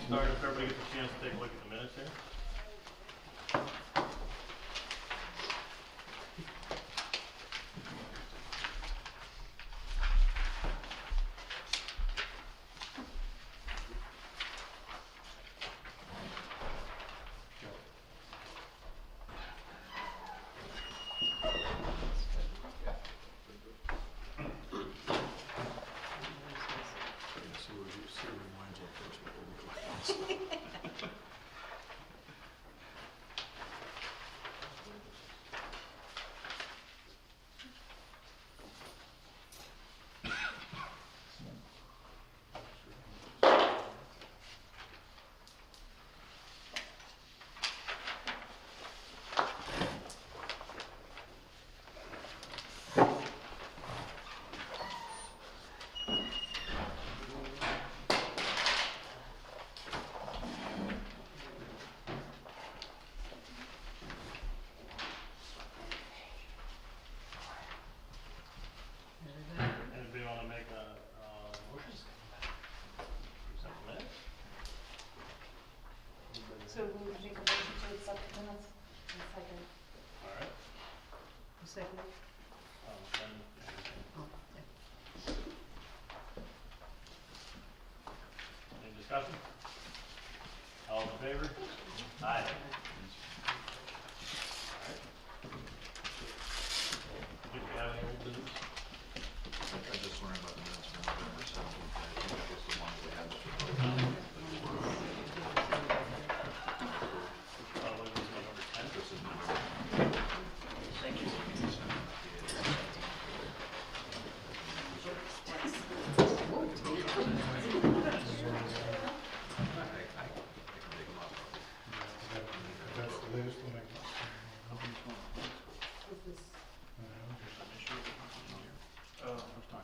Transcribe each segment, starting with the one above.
start if everybody gets a chance to take a look at the minutes here. Anybody want to make a motion? Accept the minutes? So we would make a motion to accept the minutes. Second. All right. Second. Then, any discussion? All in favor? Aye. Did we have any old business? I just learned about the minutes from November 17th. I think that was the one we had. What was November 10th? This is November. Thank you. I can dig them up. That's the latest one I got. Is this? First time.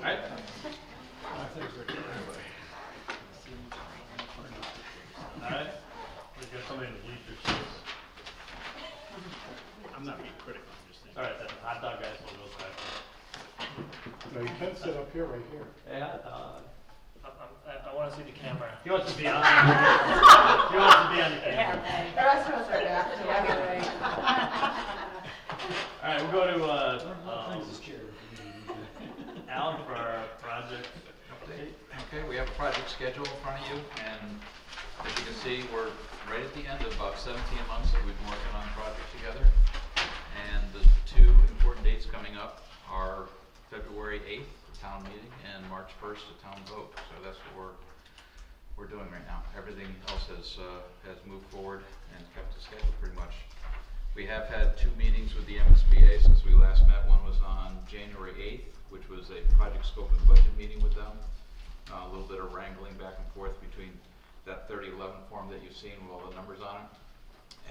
Alright. Alright, we've got somebody in the bleachers. I'm not being critical, I'm just saying. Alright, then hot dog guys will go back. No, you can sit up here, right here. Hey, hot dog. I want to see the camera. He wants to be on. He wants to be on the camera. The rest of us are back to everything. Alright, we'll go to Alan for our project update. Okay, we have a project schedule in front of you, and as you can see, we're right at the end of about 17 months that we've been working on the project together. And the two important dates coming up are February 8th, the town meeting, and March 1st, the town vote. So that's what we're doing right now. Everything else has moved forward and kept the schedule pretty much. We have had 2 meetings with the MSBA since we last met. One was on January 8th, which was a project scope and budget meeting with them. A little bit of wrangling back and forth between that 3011 form that you've seen with all the numbers on it,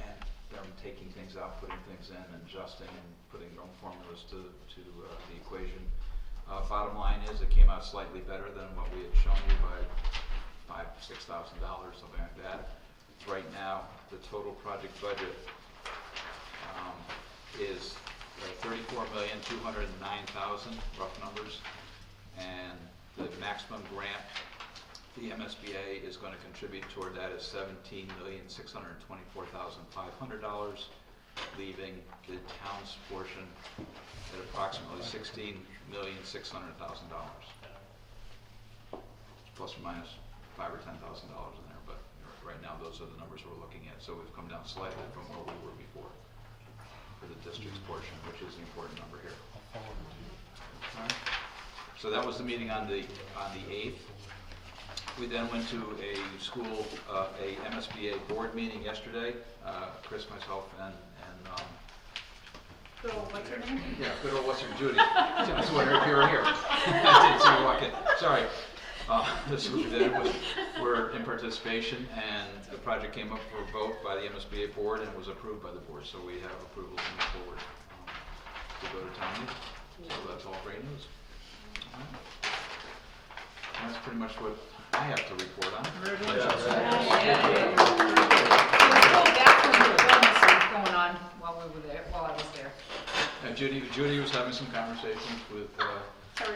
and them taking things out, putting things in, and adjusting, and putting their own formulas to the equation. Bottom line is, it came out slightly better than what we had shown you by $5,000 to $6,000, something like that. Right now, the total project budget is $34,209,000, rough numbers, and the maximum grant the MSBA is going to contribute toward that is $17,624,500, leaving the town's portion at approximately $16,600,000, plus or minus $5,000 or $10,000 in there. But right now, those are the numbers we're looking at. So we've come down slightly from where we were before for the district's portion, which is the important number here. All right. So that was the meeting on the 8th. We then went to a school, a MSBA board meeting yesterday. Chris, myself, and So what's your name? yeah, good old Western Judy. I was wondering if you were here. I didn't see you walk in. Sorry. This was we're in participation, and the project came up for a vote by the MSBA board and was approved by the board. So we have approval to move forward to go to town meeting. So that's all great news. All right. And that's pretty much what I have to report on. Go back from the going on while we were there, while I was there. And Judy was having some conversations with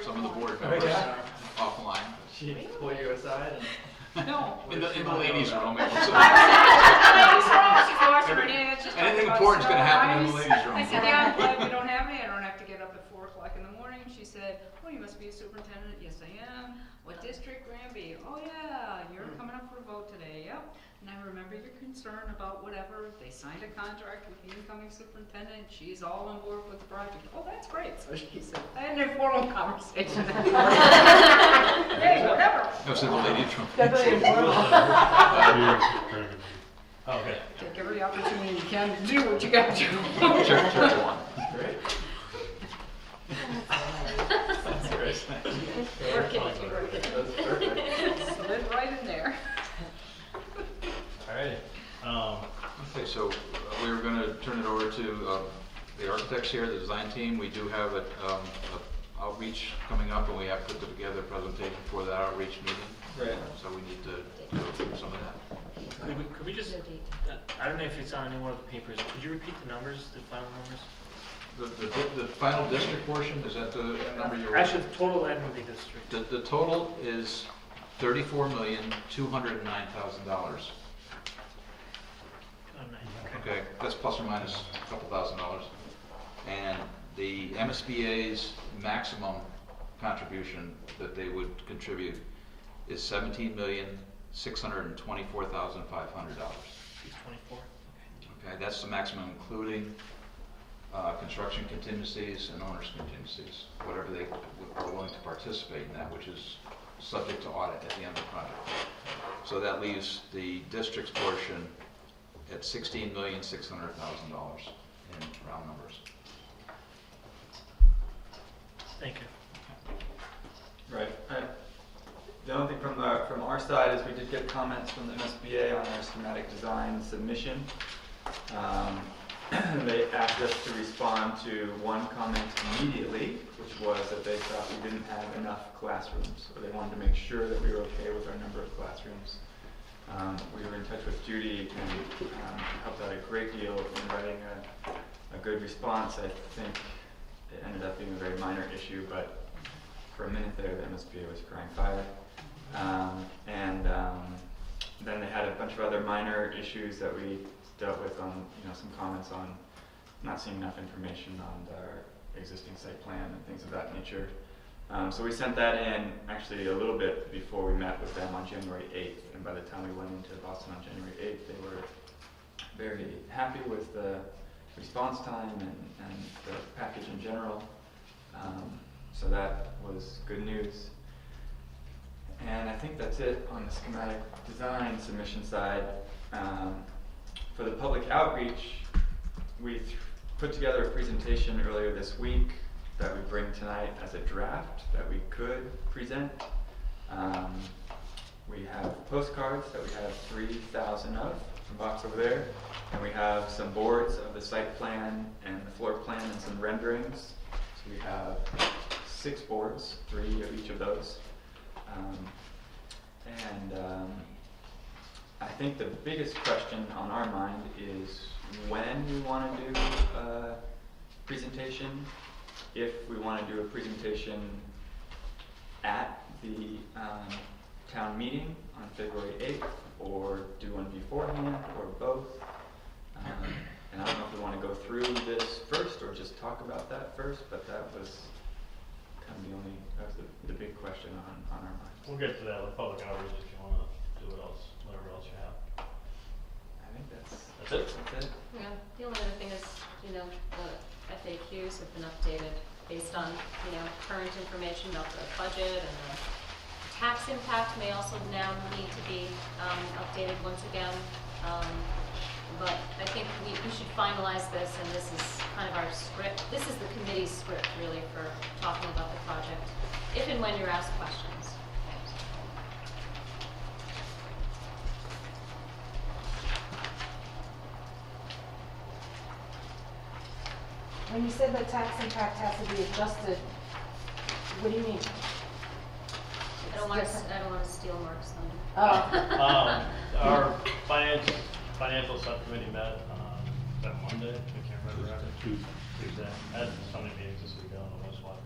some of the board Oh, members yeah. offline. She pulled you aside and. No. In the ladies' room. Ladies' room, she's washing her hands, she's talking Anything about important's gonna snow happen in the ice. ladies' room. I said, yeah, I'm glad we don't have any, I don't have to get up at 4 o'clock in the morning. She said, oh, you must be a superintendent. Yes, I am. What district? Granby. Oh, yeah, you're coming up for a vote today. Yep. And I remember your concern about whatever. They signed a contract with the incoming superintendent. She's all on board with the project. Oh, that's great. So she said, I had an informal conversation. Hey, whatever. That was in the ladies' room. Oh, okay. Take every opportunity you can to do what you got to do. Church one. Great. That's great. We're kidding, we're kidding. That's perfect. Slid right in there. All right. Okay, so we were going to turn it over to the architects here, the design team. We do have an outreach coming up, and we have put together a presentation for that outreach meeting. Right. So we need to go through some of that. Could we just, I don't know if it's on any one of the papers, could you repeat the numbers, the final numbers? The final district portion, is that the number you're? Actually, the total Edmonton district. The total is $34,209,000. Oh, nice. Okay, that's plus or minus a couple $1,000. And the MSBA's maximum contribution that they would contribute is $17,624,500. 624. Okay, that's the maximum, including construction contingencies and owner's contingencies, whatever they are willing to participate in that, which is subject to audit at the end of the project. So that leaves the district's portion at $16,600,000 in round numbers. Thank you. Right. The only thing from our side is we did get comments from the MSBA on our schematic design submission. They asked us to respond to one comment immediately, which was that they thought we didn't have enough classrooms, or they wanted to make sure that we were okay with our number of classrooms. We were in touch with Judy and helped out a great deal in writing a good response. I think it ended up being a very minor issue, but for a minute there, the MSBA was crying fire. Then they had a bunch of other minor issues that we dealt with on, some comments on not seeing enough information on our existing site plan and things of that nature. So we sent that in actually a little bit before we met with them on January 8th, and by the time we went into Boston on January 8th, they were very happy with the response time and the package in general. So that was good news. And I think that's it on the schematic design submission side. For the public outreach, we put together a presentation earlier this week that we bring tonight as a draft that we could present. We have postcards that we have 3,000 of, a box over there, and we have some boards of the site plan and the floor plan and some renderings. So we have 6 boards, 3 of each of those. I think the biggest question on our mind is when we want to do a presentation. If we want to do a presentation at the town meeting on February 8th, or do one beforehand, or both. And I don't know if we want to go through this first or just talk about that first, but that was kind of the big question on our minds. We'll get to that with public outreach if you want to do whatever else you have. I think that's it. That's it. Yeah, the only other thing is, the FAQs have been updated based on, current information about the budget, and the tax impact may also now need to be updated once again. But I think we should finalize this, and this is kind of our script. This is the committee's script, really, for talking about the project, if and when you're asked questions. When you said the tax impact has to be adjusted, what do you mean? I don't want to steal Mark's thunder. Oh. Our financial subcommittee met that Monday? I can't remember. Tuesday. I had so many meetings this week, I don't know which one.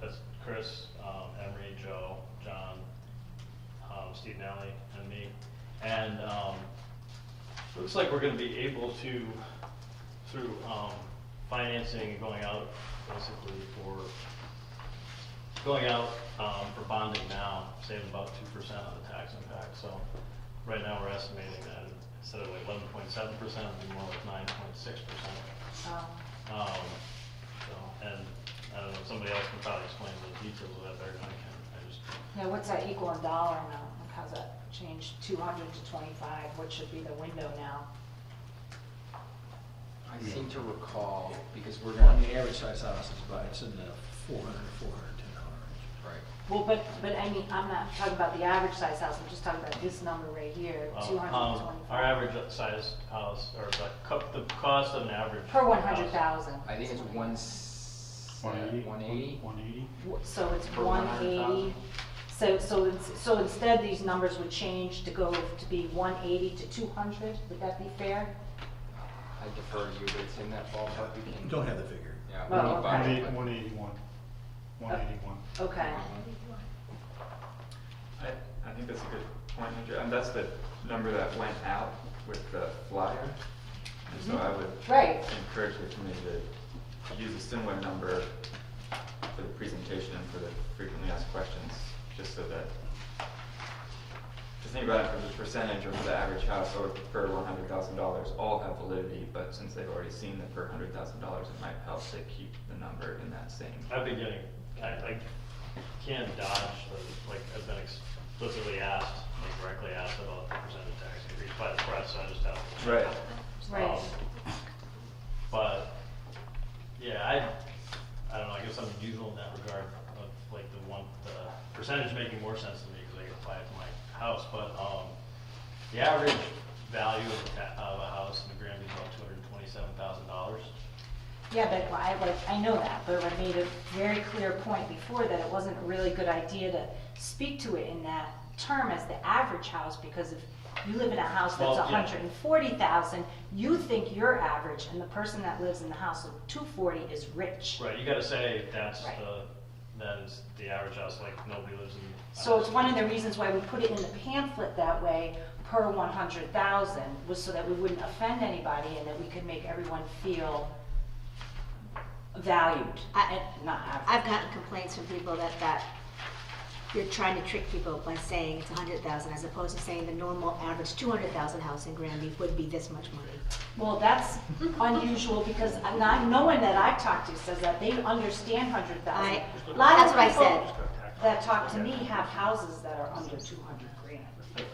That's Chris, Emery, Joe, John, Steve Nally, and me. And looks like we're gonna be able to, through financing and going out basically for bonding now, save about 2% on the tax impact. So right now we're estimating that instead of like 11.7%, it'll be more like 9.6%. So, and I don't know, somebody else can probably explain the details of that better than I can. Now, what's that equal in dollar amount? Like, how's that change? 200 to 25, what should be the window now? I seem to recall, because we're On gonna, the average size house, it's in the $400 to $410 range. right, Well, but I mean, I'm not talking about the average size house, I'm just talking about this number right here, 225. Our average size house, or the cost of an average. Per house. 100,000. I think it's 180? 180? 180? So it's Per 180. 100,000? So instead, these numbers would change to go to be 180 to 200, would that be fair? I defer to you, but it's in that ballpark, we can. Don't have the figure. Yeah. Oh, we need okay. budget, but- 181. 181. Okay. I think that's a good point, Andrew. And that's the number that went out with the flyer. And so I would Right. encourage the committee to use a similar number for the presentation and for the frequently asked questions, just so that, to think about it from the percentage of the average house or per $100,000, all have validity, but since they've already seen the per $100,000, it might help to keep the number in that same. I've been getting, I can't dodge, like, I've been explicitly asked, like directly asked about the percentage tax increase by the press, so I just have to. Right. Right. But, yeah, I don't know, I guess I'm unusual in that regard, of like the percentage making more sense to me because I can apply it to my house, but, the average value of a house in the Granby is about $227,000. Yeah, but I know that, but I made a very clear point before that it wasn't a really good idea to speak to it in that term as the average house, because if you live in a house that's Well, yeah. 140,000, you think you're average, and the person that lives in the house of 240 is rich. Right, you gotta say that's Right. that is the average house, like nobody lives in. a So house. it's one of the reasons why we put it in the pamphlet that way, per 100,000, was so that we wouldn't offend anybody and that we could make everyone feel valued, not average. I've gotten complaints from people that you're trying to trick people by saying it's 100,000 as opposed to saying the normal average 200,000 house in Granby would be this much money. Well, that's unusual because no one that I've talked to says that they understand 100,000. A lot That's of what I people said. that talk to me have houses that are under 200 grand.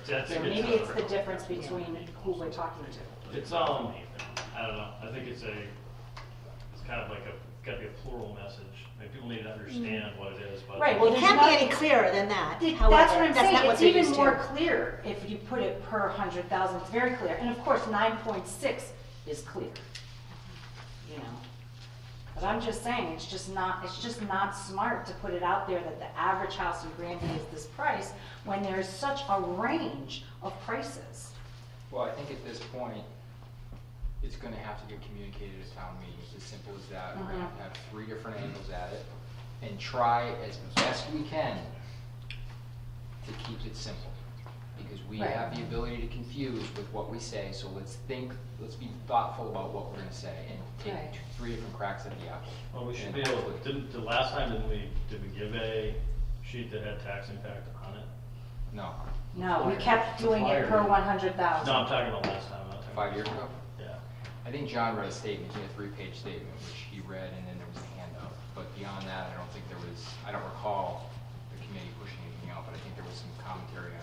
That's So a good maybe number. it's the difference between who we're talking to. It's I don't know. I think it's kind of like gotta be a plural message. Like people need to understand what it is, but. Right, well, It there's can't not- be any clearer than that. That's However, what I'm that's not saying, what it's they're even used to. more clear if you put it per 100,000, it's very clear. And of course, 9.6 is clear, you know. But I'm just saying, it's just not smart to put it out there that the average house in Granby is this price when there's such a range of prices. Well, I think at this point, it's gonna have to get communicated at town meeting. It's as simple as that. We're gonna have to have 3 different angles at it and try as best we can to keep it simple. Because we Right. have the ability to confuse with what we say, so let's be thoughtful about what we're gonna say and take Right. 3 different cracks at the apple. Well, we should And be able, hopefully- the last time did we give a sheet that had tax impact on it? No. No, we kept doing it per No, 100,000. I'm talking about last time. I'm not talking 5 years about- ago? Yeah. I think John read a statement, he had a 3-page statement, which he read, and then there was a handout. But beyond that, I don't recall the committee pushing anything out, but I think there was some commentary on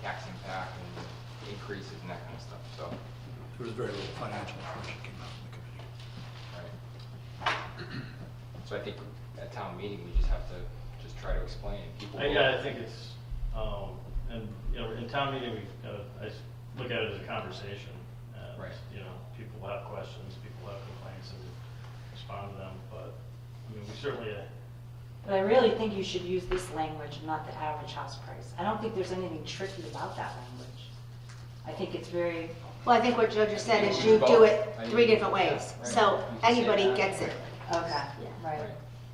tax impact and increases and that kind of stuff, so. There was very little financial information came out from the committee. Right. So I think at town meeting, we just have to just try to explain, and people will. Yeah, I think it's, and, you know, in town meeting, I look at it as a conversation. And, Right. you know, people have questions, people have complaints, and we respond to them, but, I mean, we certainly, But I really think you should use this language, not the average house price. I don't think there's anything tricky about that language. I think it's very, Well, I think what Joe just said is you do it 3 different ways, so anybody gets it. okay, right.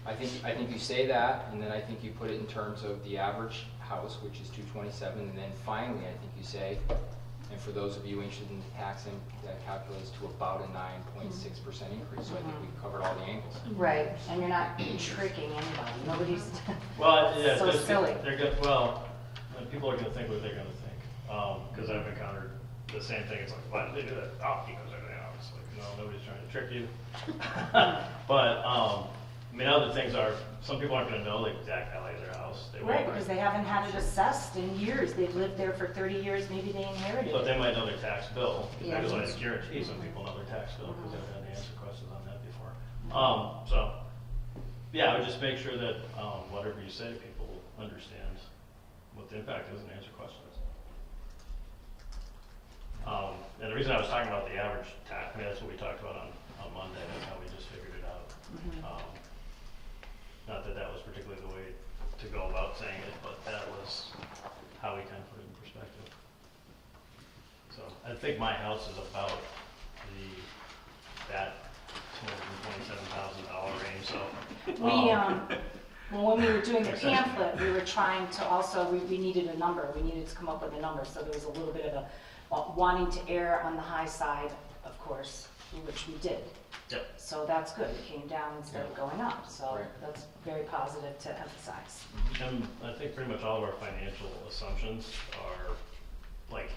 I think you say that, and then I think you put it in terms of the average house, which is 227, and then finally, I think you say, and for those of you interested in the taxing, that calculates to about a 9.6% increase, so I think we've covered all the angles. Right, and you're not tricking anybody, nobody's Well, yeah, so just- silly. They're good, well, people are gonna think what they're gonna think, because I've encountered the same thing, it's like, why did they do that? Oh, because everything else, it's like, no, nobody's trying to trick you. But, I mean, other things are, some people aren't gonna know the exact value of their house. They Right, won't. because they haven't had it assessed in years, they've lived there for 30 years, maybe they inherited But it. they might know their tax bill, Yeah. because I guarantee some people know their tax bill, because I've had to answer questions on that before. So, yeah, I would just make sure that, whatever you say, people understand what the impact is and answer questions. And the reason I was talking about the average tax, I mean, that's what we talked about on Monday, that's how we just figured it out. Not that that was particularly the way to go about saying it, but that was how we kind of put it in perspective. So I think my house is about that $227,000 range, so. Well, when we were doing the pamphlet, we were trying to also, we needed a number, we needed to come up with a number, so there was a little bit of a, wanting to err on the high side, of course, which we did. Yep. So that's good, it came down instead of going up, so Right. that's very positive to emphasize. And I think pretty much all of our financial assumptions are like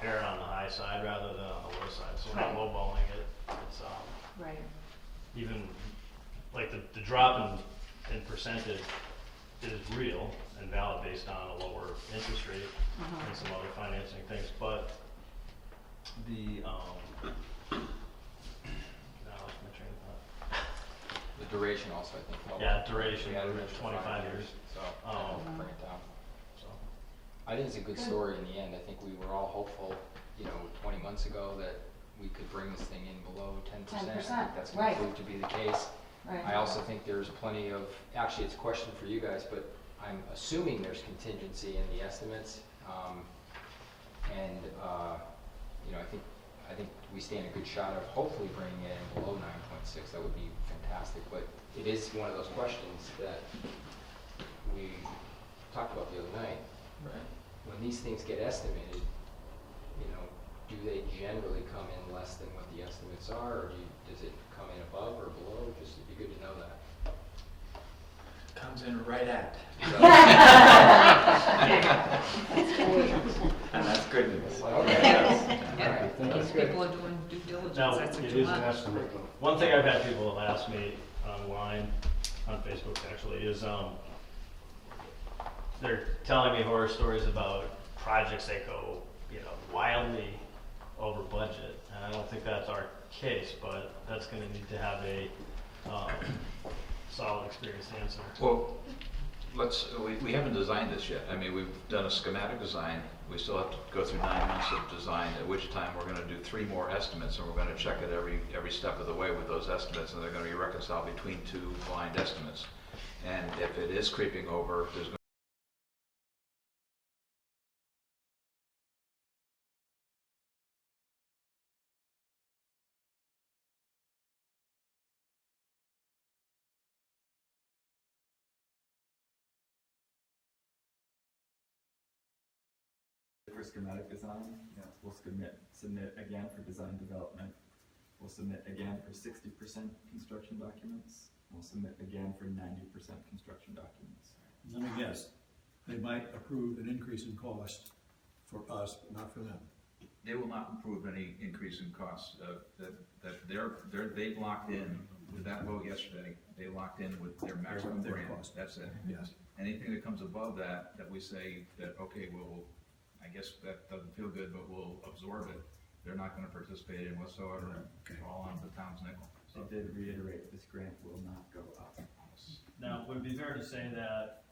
erring on the high side rather than on the low side, so we're not Right. lowballing it. It's Right. even like the drop in percentage is real and valid based on a lower interest rate and some other financing things, but the now I lost my train of thought. The duration also, I think, helped. Yeah, duration, We had it we're at at 25 years. So, Um, bring it down. So I think it's a good story in the end. I think we were all hopeful, 20 months ago that we could bring this thing in below 10%. I 10%, think that's going right. to prove to be the case. Right. I also think there's plenty of, actually it's a question for you guys, but I'm assuming there's contingency in the estimates. I think we stand a good shot of hopefully bringing it in below 9.6. That would be fantastic. But it is one of those questions that we talked about the other night. Right. When these things get estimated, do they generally come in less than what the estimates are, or does it come in above or below? Just it'd be good to know that. Comes in right at. And that's good news. Okay. Yeah, All right. these people are doing due diligence, Now, that's what It you is an want. estimate though. one thing I've had people ask me online, on Facebook actually, is they're telling me horror stories about projects that go, wildly over budget. And I don't think that's our case, but that's gonna need to have a solid, experienced answer. Well, we haven't designed this yet. I mean, we've done a schematic design. We still have to go through 9 months of design, at which time we're gonna do 3 more estimates, and we're gonna check it every step of the way with those estimates, and they're gonna be reconciled between 2 blind estimates. And if it is creeping over, there's gonna For schematic design, we'll submit again for design development. We'll submit again for 60% construction documents. We'll submit again for 90% construction documents. Let me guess, they might approve an increase in cost for us, but not for them. they will not approve any increase in costs. They've locked in with that vote yesterday. They locked in with their maximum Their grant. cost. That's it. Yes. Anything that comes above that, that we say that, okay, I guess that doesn't feel good, but we'll absorb it. They're not gonna participate in whatsoever. Okay. All on the town's nickel. They did reiterate this grant will not go up. Now, would it be fair to say that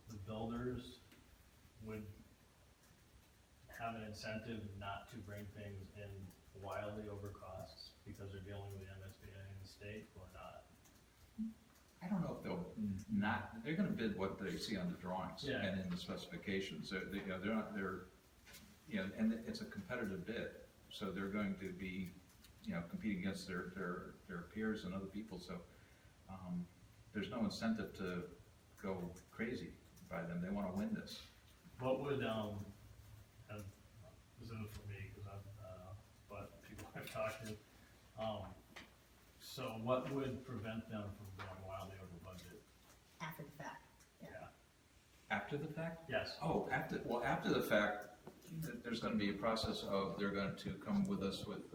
the builders would have an incentive not to bring things in wildly over costs because they're dealing with the MSBA and the state, or not? I don't know if they'll they're gonna bid what they see on the drawings Yeah. and in the specifications. you know, and it's a competitive bid, so they're going to be, you know, competing against their peers and other people, so, there's no incentive to go crazy by them, they wanna win this. What would, and this isn't for me, because but people I've talked to, so what would prevent them from going wildly over budget? After the fact. Yeah. After the fact? Yes. Oh, after the fact, there's gonna be a process of, they're going to come with us with,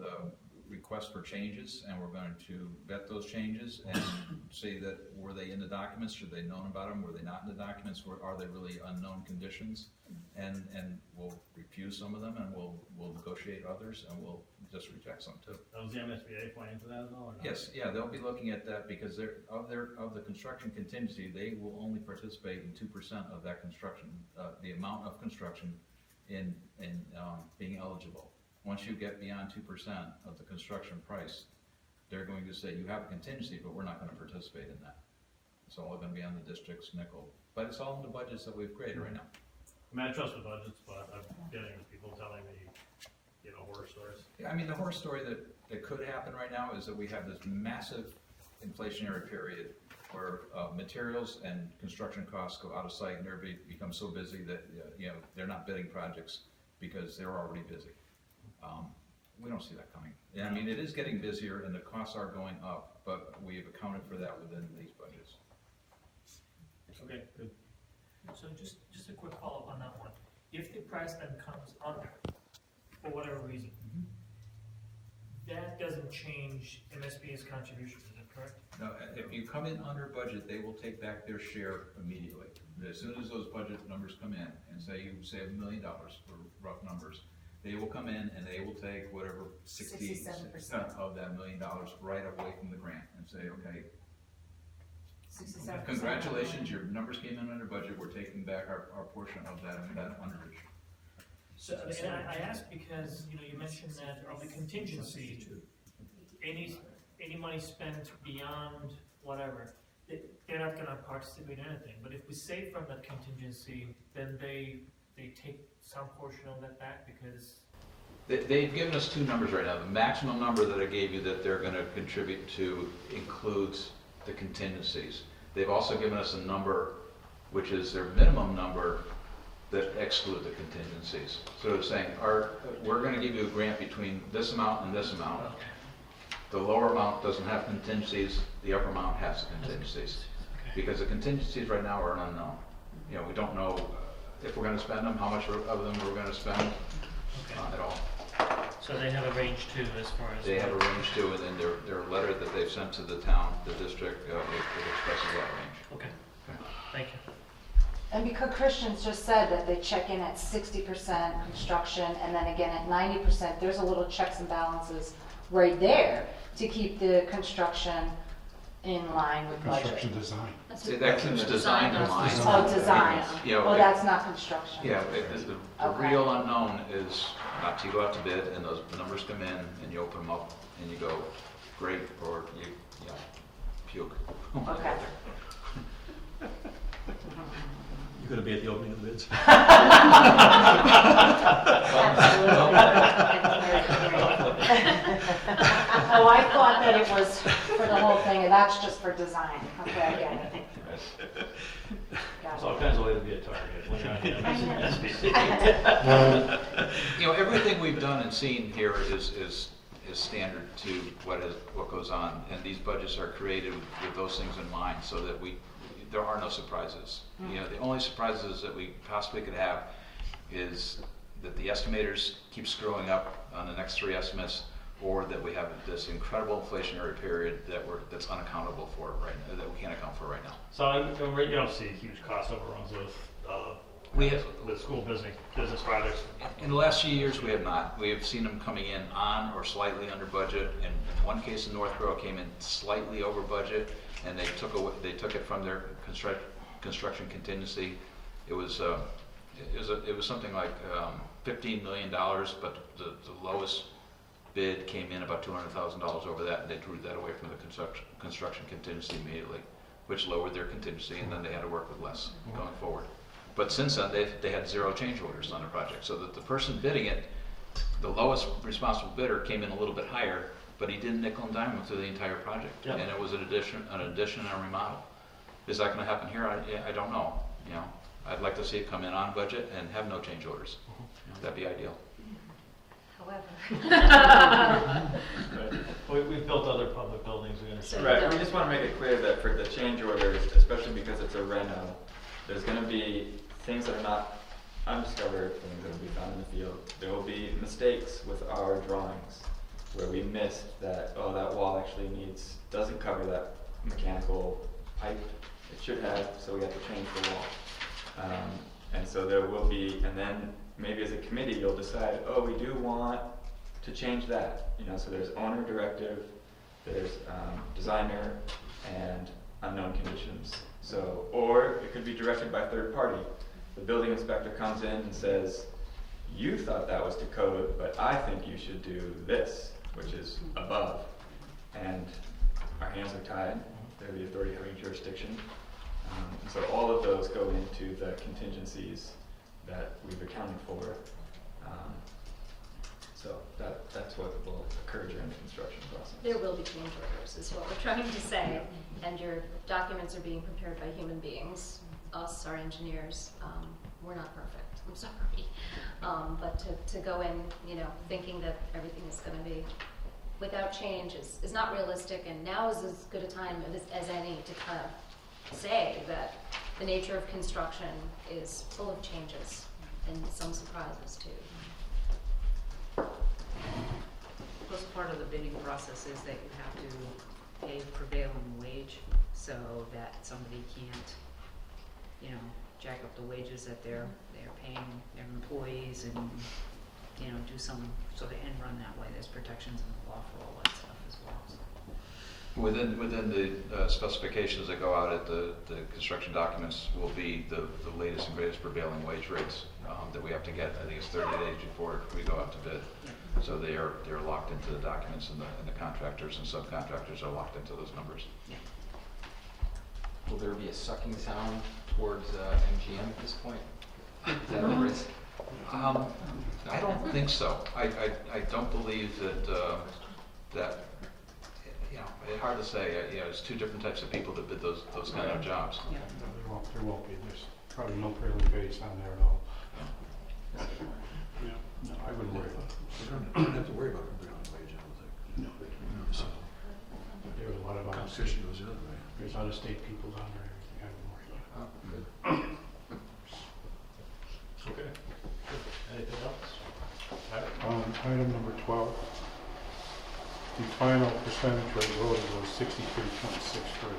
requests for changes, and we're going to vet those changes and say that, were they in the documents, should they known about them, were they not in the documents, are they really unknown conditions? And we'll refuse some of them, and we'll negotiate others, and we'll just reject some too. Was the MSBA pointing to that at all, or not? Yes, yeah, they'll be looking at that, because of the construction contingency, they will only participate in 2% of that construction, the amount of construction in being eligible. Once you get beyond 2% of the construction price, they're going to say, you have a contingency, but we're not gonna participate in that. It's all gonna be on the district's nickel, but it's all in the budgets that we've created right now. I mean, I trust the budgets, but I'm getting people telling me, you know, horror stories. Yeah, I mean, the horror story that could happen right now is that we have this massive inflationary period where materials and construction costs go out of sight, and everybody becomes so busy that, you know, they're not bidding projects because they're already busy. We don't see that coming. Yeah, I mean, it is getting busier and the costs are going up, but we've accounted for that within these budgets. Okay, good. So just a quick follow-up on that one. If the price then comes under, for whatever reason, that doesn't change MSBA's contribution, is that correct? No, if you come in under budget, they will take back their share immediately. As soon as those budget numbers come in, and say you save $1 million for rough numbers, they will come in and they will take whatever 67% of that $1 million right away from the grant and say, okay, 67%. congratulations, your numbers came in under budget, we're taking back our portion of that underage. So, and I ask because, you know, you mentioned that of the contingency, any money spent beyond whatever, they're not gonna participate in anything. But if we save from that contingency, then they take some portion of that back because... They've given us two numbers right now. The maximum number that I gave you that they're gonna contribute to includes the contingencies. They've also given us a number, which is their minimum number, that exclude the contingencies. So they're saying, we're gonna give you a grant between this amount and this amount. The lower amount doesn't have contingencies, the upper amount has the contingencies. Because the contingencies right now are an unknown. You know, we don't know if we're gonna spend them, how much of them we're gonna spend, at all. So they have a range too, as far as... They have a range too, and then their letter that they've sent to the town, the district, it expresses that range. Okay, thank you. And because Christians just said that they check in at 60% construction and then again at 90%, there's a little checks and balances right there to keep the construction in line with budget. Construction design. That keeps design in mind. Oh, design. You know, Well, that's not construction. Yeah, the real unknown is not to go out to bid and those numbers come in and you open them up and you go, great, or you puke. Okay. You're gonna be at the opening of the bids? Oh, I thought that it was for the whole thing, and that's just for design. Okay, I get it. There's all kinds of ways to be a target. When you're on the SBC. You know, everything we've done and seen here is standard to what goes on, and these budgets are created with those things in mind, so that there are no surprises. You know, the only surprises that we possibly could have is that the estimators keep screwing up on the next three estimates, or that we have this incredible inflationary period that's unaccountable for right now, that we can't account for right now. So you don't see huge cost overruns with school business projects. In the last few years, we have not. We have seen them coming in on or slightly under budget. And in one case in Northborough, came in slightly over budget, and they took it from their construction contingency. It was something like $15 million, but the lowest bid came in about $200,000 over that, and they drew that away from the construction contingency immediately, which lowered their contingency, and then they had to work with less going forward. But since then, they had 0 change orders on the project, so that the person bidding it, the lowest responsible bidder came in a little bit higher, but he didn't nickel and dime him through the entire project. Yeah. And it was an addition and a remodel. Is that gonna happen here? I don't know, you know. I'd like to see it come in on budget and have no change orders. You know, that'd be ideal. However. We've built other public buildings, we understand. Right, we just want to make it clear that for the change orders, especially because it's a reno, there's going to be things that are not undiscovered, things that will be found in the field. There will be mistakes with our drawings where we missed that, oh, that wall actually doesn't cover that mechanical pipe it should have, so we have to change the wall. And so there will be, and then maybe as a committee you'll decide, oh, we do want to change that. You know, so there's owner directive, there's designer, and unknown conditions. So, or it could be directed by third party. The building inspector comes in and says, you thought that was to code, but I think you should do this, which is above. And our hands are tied. They're the authority having jurisdiction. And so all of those go into the contingencies that we've accounted for. So that's what will occur during the construction process. There will be change orders, is what we're trying to say, and your documents are being prepared by human beings, us, our engineers. We're not perfect, I'm sorry. But to go in, you know, thinking that everything is gonna be without change is not realistic, and now is as good a time as any to kind of say that the nature of construction is full of changes and some surprises too. Plus, part of the bidding process is that you have to pay prevailing wage, so that somebody can't, you know, jack up the wages that they're paying their employees and, you know, do some sort of end run that way. There's protections in the law for all that stuff as well. So. Within the specifications that go out at the construction documents will be the latest and greatest prevailing wage rates that we have to get. I think it's 30 days before we go out to bid. So they're locked into the documents, and the contractors and subcontractors are locked into those numbers. Yeah. Will there be a sucking sound towards MGM at this point? Is that a risk? I don't think so. I don't believe that you know, it's hard to say. You know, there's 2 different types of people that bid those kind of jobs. Yeah. No, there won't be. There's probably no prelim base on there at all. Yeah, no, I wouldn't worry about it. We don't have to worry about it on wage, I don't think. No. So, There's a lot of competition goes the other way. There's out-of-state people down there. I wouldn't worry about it. Oh, good. Okay. Anything else? Item number 12. The final percentage rate voted was 63.63.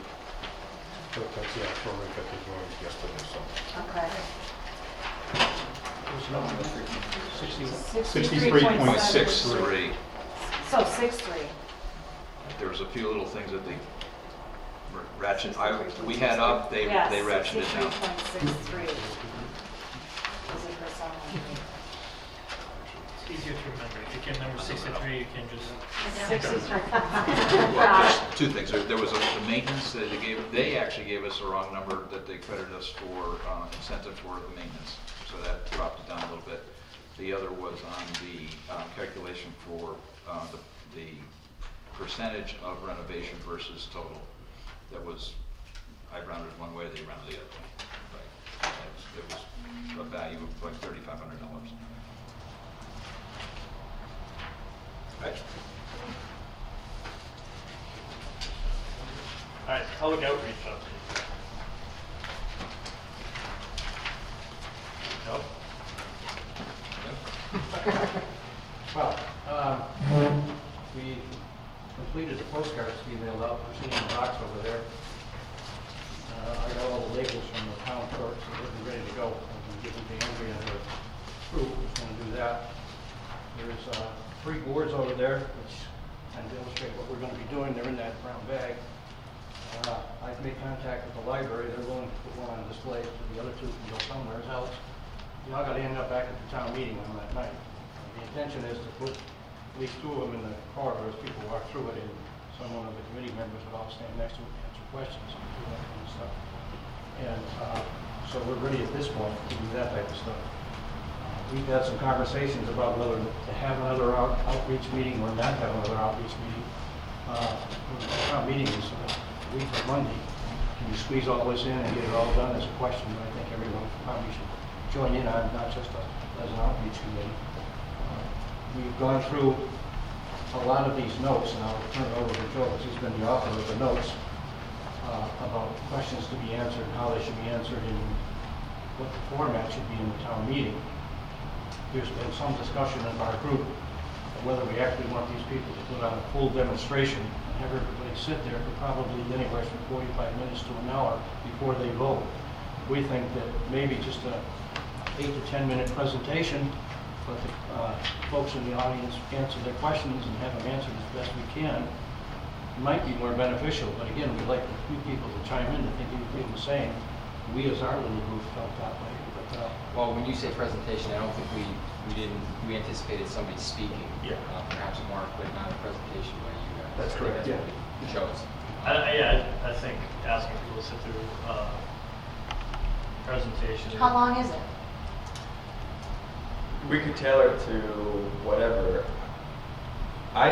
But that's the actual rate that they voted yesterday, so. Okay. 63.63. So 6.3. There was a few little things that they ratchet. We had up. They Yes, ratcheted down. 63.63. Is it for someone? It's easier to remember. If you can remember 63, you can just. 63. Well, just 2 things. There was the maintenance that they actually gave us a wrong number that they credited us for incentive for the maintenance. So that dropped it down a little bit. The other was on the calculation for the percentage of renovation versus total. That was, I rounded one way, they rounded the other way. But it was a value of like $3,500. Right. All right, public outreach update. Nope. Well, we completed the postcards to be mailed out, we're seeing the box over there. I got all the labels from the town clerk, so they're ready to go. I'm gonna give them to Andrea and her crew, who's gonna do that. There's 3 boards over there, which kind of illustrate what we're gonna be doing. They're in that brown bag. I've made contact with the library. They're willing to put one on display, so the other 2 can go somewhere else. We're not gonna end up back at the town meeting on that night. The intention is to put at least 2 of them in the corridor as people walk through it, and someone of the committee members would all stand next to it and answer questions and do that kind of stuff. And So we're ready at this point to do that type of stuff. We've had some conversations about whether to have another outreach meeting or not have another outreach meeting. Our meeting is a week of Monday. Can you squeeze all this in and get it all done is a question that I think everyone probably should join in on, not just as an outreach committee. We've gone through a lot of these notes, and I'll turn it over to Joe, because he's been the author of the notes about questions to be answered, how they should be answered, and what the format should be in the town meeting. There's been some discussion in our group of whether we actually want these people to put on a full demonstration and have everybody sit there for probably anywhere from 45 minutes to an hour before they vote. We think that maybe just a 8 to 10 minute presentation, but the folks in the audience answer their questions and have them answered as best we can, might be more beneficial. But again, we'd like a few people to chime in. I think you were saying, we as our little group felt that way. But, Well, when you say presentation, I don't think we anticipated somebody speaking. Yeah. Perhaps Mark, but not a presentation by you guys. That's I think correct, That's what we chose. I think asking people to sit through presentation. How long is it? We could tailor it to whatever. I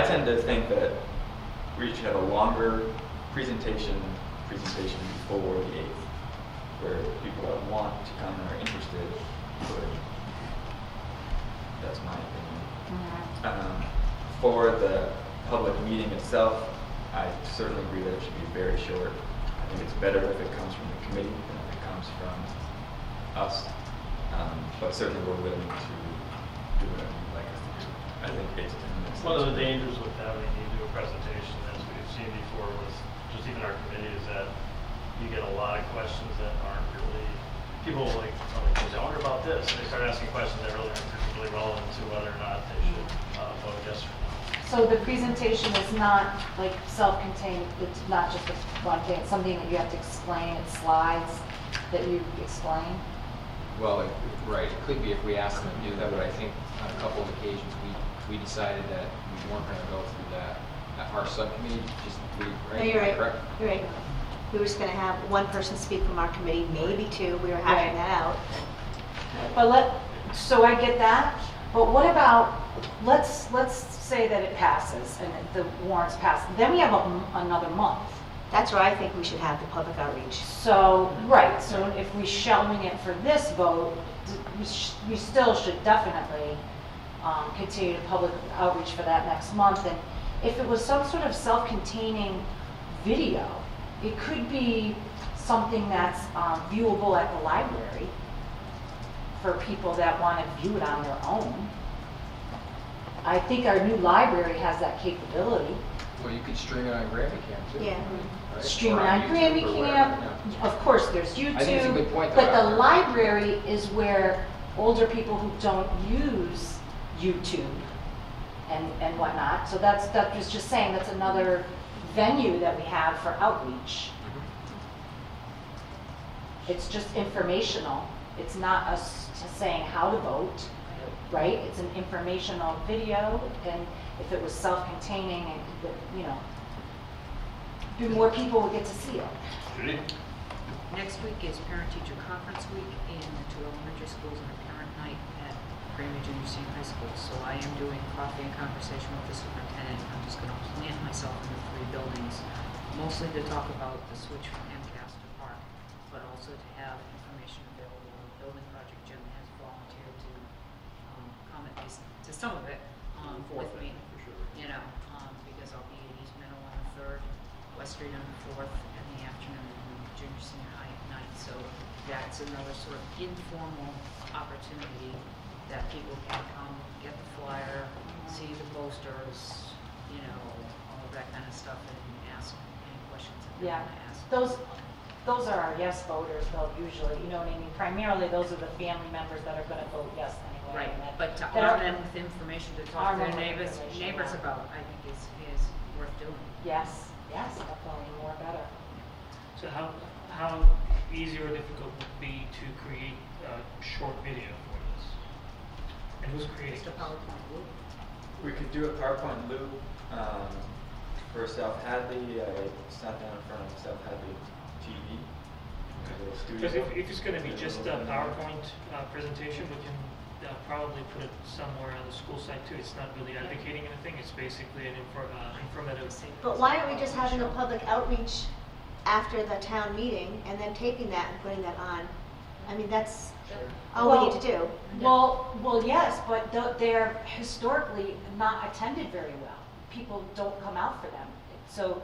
tend to think that we should have a longer presentation before the 8th, where people that want to come and are interested could. That's my opinion. For the public meeting itself, I certainly agree that it should be very short. I think it's better if it comes from the committee than if it comes from us. But certainly we're willing to do whatever you'd like us to do. I think 8 to 10 minutes. One of the dangers with having you do a presentation, as we've seen before with just even our committee, is that you get a lot of questions that aren't really, people like, oh, I wonder about this. And they start asking questions that really aren't particularly relevant to whether or not they should vote yes or no. So the presentation is not like self-contained, it's not just one thing, it's something that you have to explain, it's slides that you explain? Well, right, it could be if we asked them to do that, but I think on a couple of occasions, we decided that we weren't gonna go through that. Our subcommittee, No, right? you're right, Correct? you're right. We were just gonna have one person speak from our committee, maybe two, we were hashing Right. that out. But so I get that, but what about, let's say that it passes and the warrants pass, then we have another month. That's where I think we should have the public outreach. So, right, so if we're shelving it for this vote, we still should definitely continue to public outreach for that next month. And if it was some sort of self-containing video, it could be something that's viewable at the library for people that want to view it on their own. I think our new library has that capability. Well, you could stream it on Granby Camp too. Yeah. right? Stream Or it on YouTube Granby or whatever, Camp. yeah. Of course, there's YouTube. I think it's a good point, though. But the library is where older people who don't use YouTube and whatnot. So that was just saying that's another venue that we have for outreach. It's just informational. It's not us saying how to vote, right? It's an informational video, and if it was self-containing, and more people would get to see it. Judy? Next week is Parent-Teacher Conference Week, and the two elementary schools and a parent night at Granby Junior Senior High School. So I am doing coffee and conversation with the superintendent. I'm just gonna plant myself in the 3 buildings, mostly to talk about the switch from MCAS to PARC, but also to have information available on the building project. Jim has volunteered to come at least to some of it with me, because I'll be at East Meadow on the 3rd, West Street on the 4th, in the afternoon, and junior senior high at night. So that's another sort of informal opportunity that people can come, get the flyer, see the posters, all of that kind of stuff, and ask any questions that they Yeah, want to ask. those are our yes voters, though, usually, you know what I mean? Primarily, those are the family members that are gonna vote yes anyway. Right, and that- but to that are- arm them with information to talk Arm to their them with neighbors information, yeah. about, I think is worth doing. Yes, definitely, more better. So how easy or difficult would it be to create a short video for this? And who's creating Just a this? PowerPoint loop. We could do a PowerPoint loop. For South Hadley, I sat down in front of South Hadley TV. A little Because studio. if it's gonna be There's a just a little thing. PowerPoint presentation, we can probably put it somewhere on the school site too. It's not really advocating anything, it's basically an informative. But why aren't we just having a public outreach after the town meeting and then taping that and putting that on? I mean, that's all we need to do. Well, yes, but they're historically not attended very well. People don't come out for them. So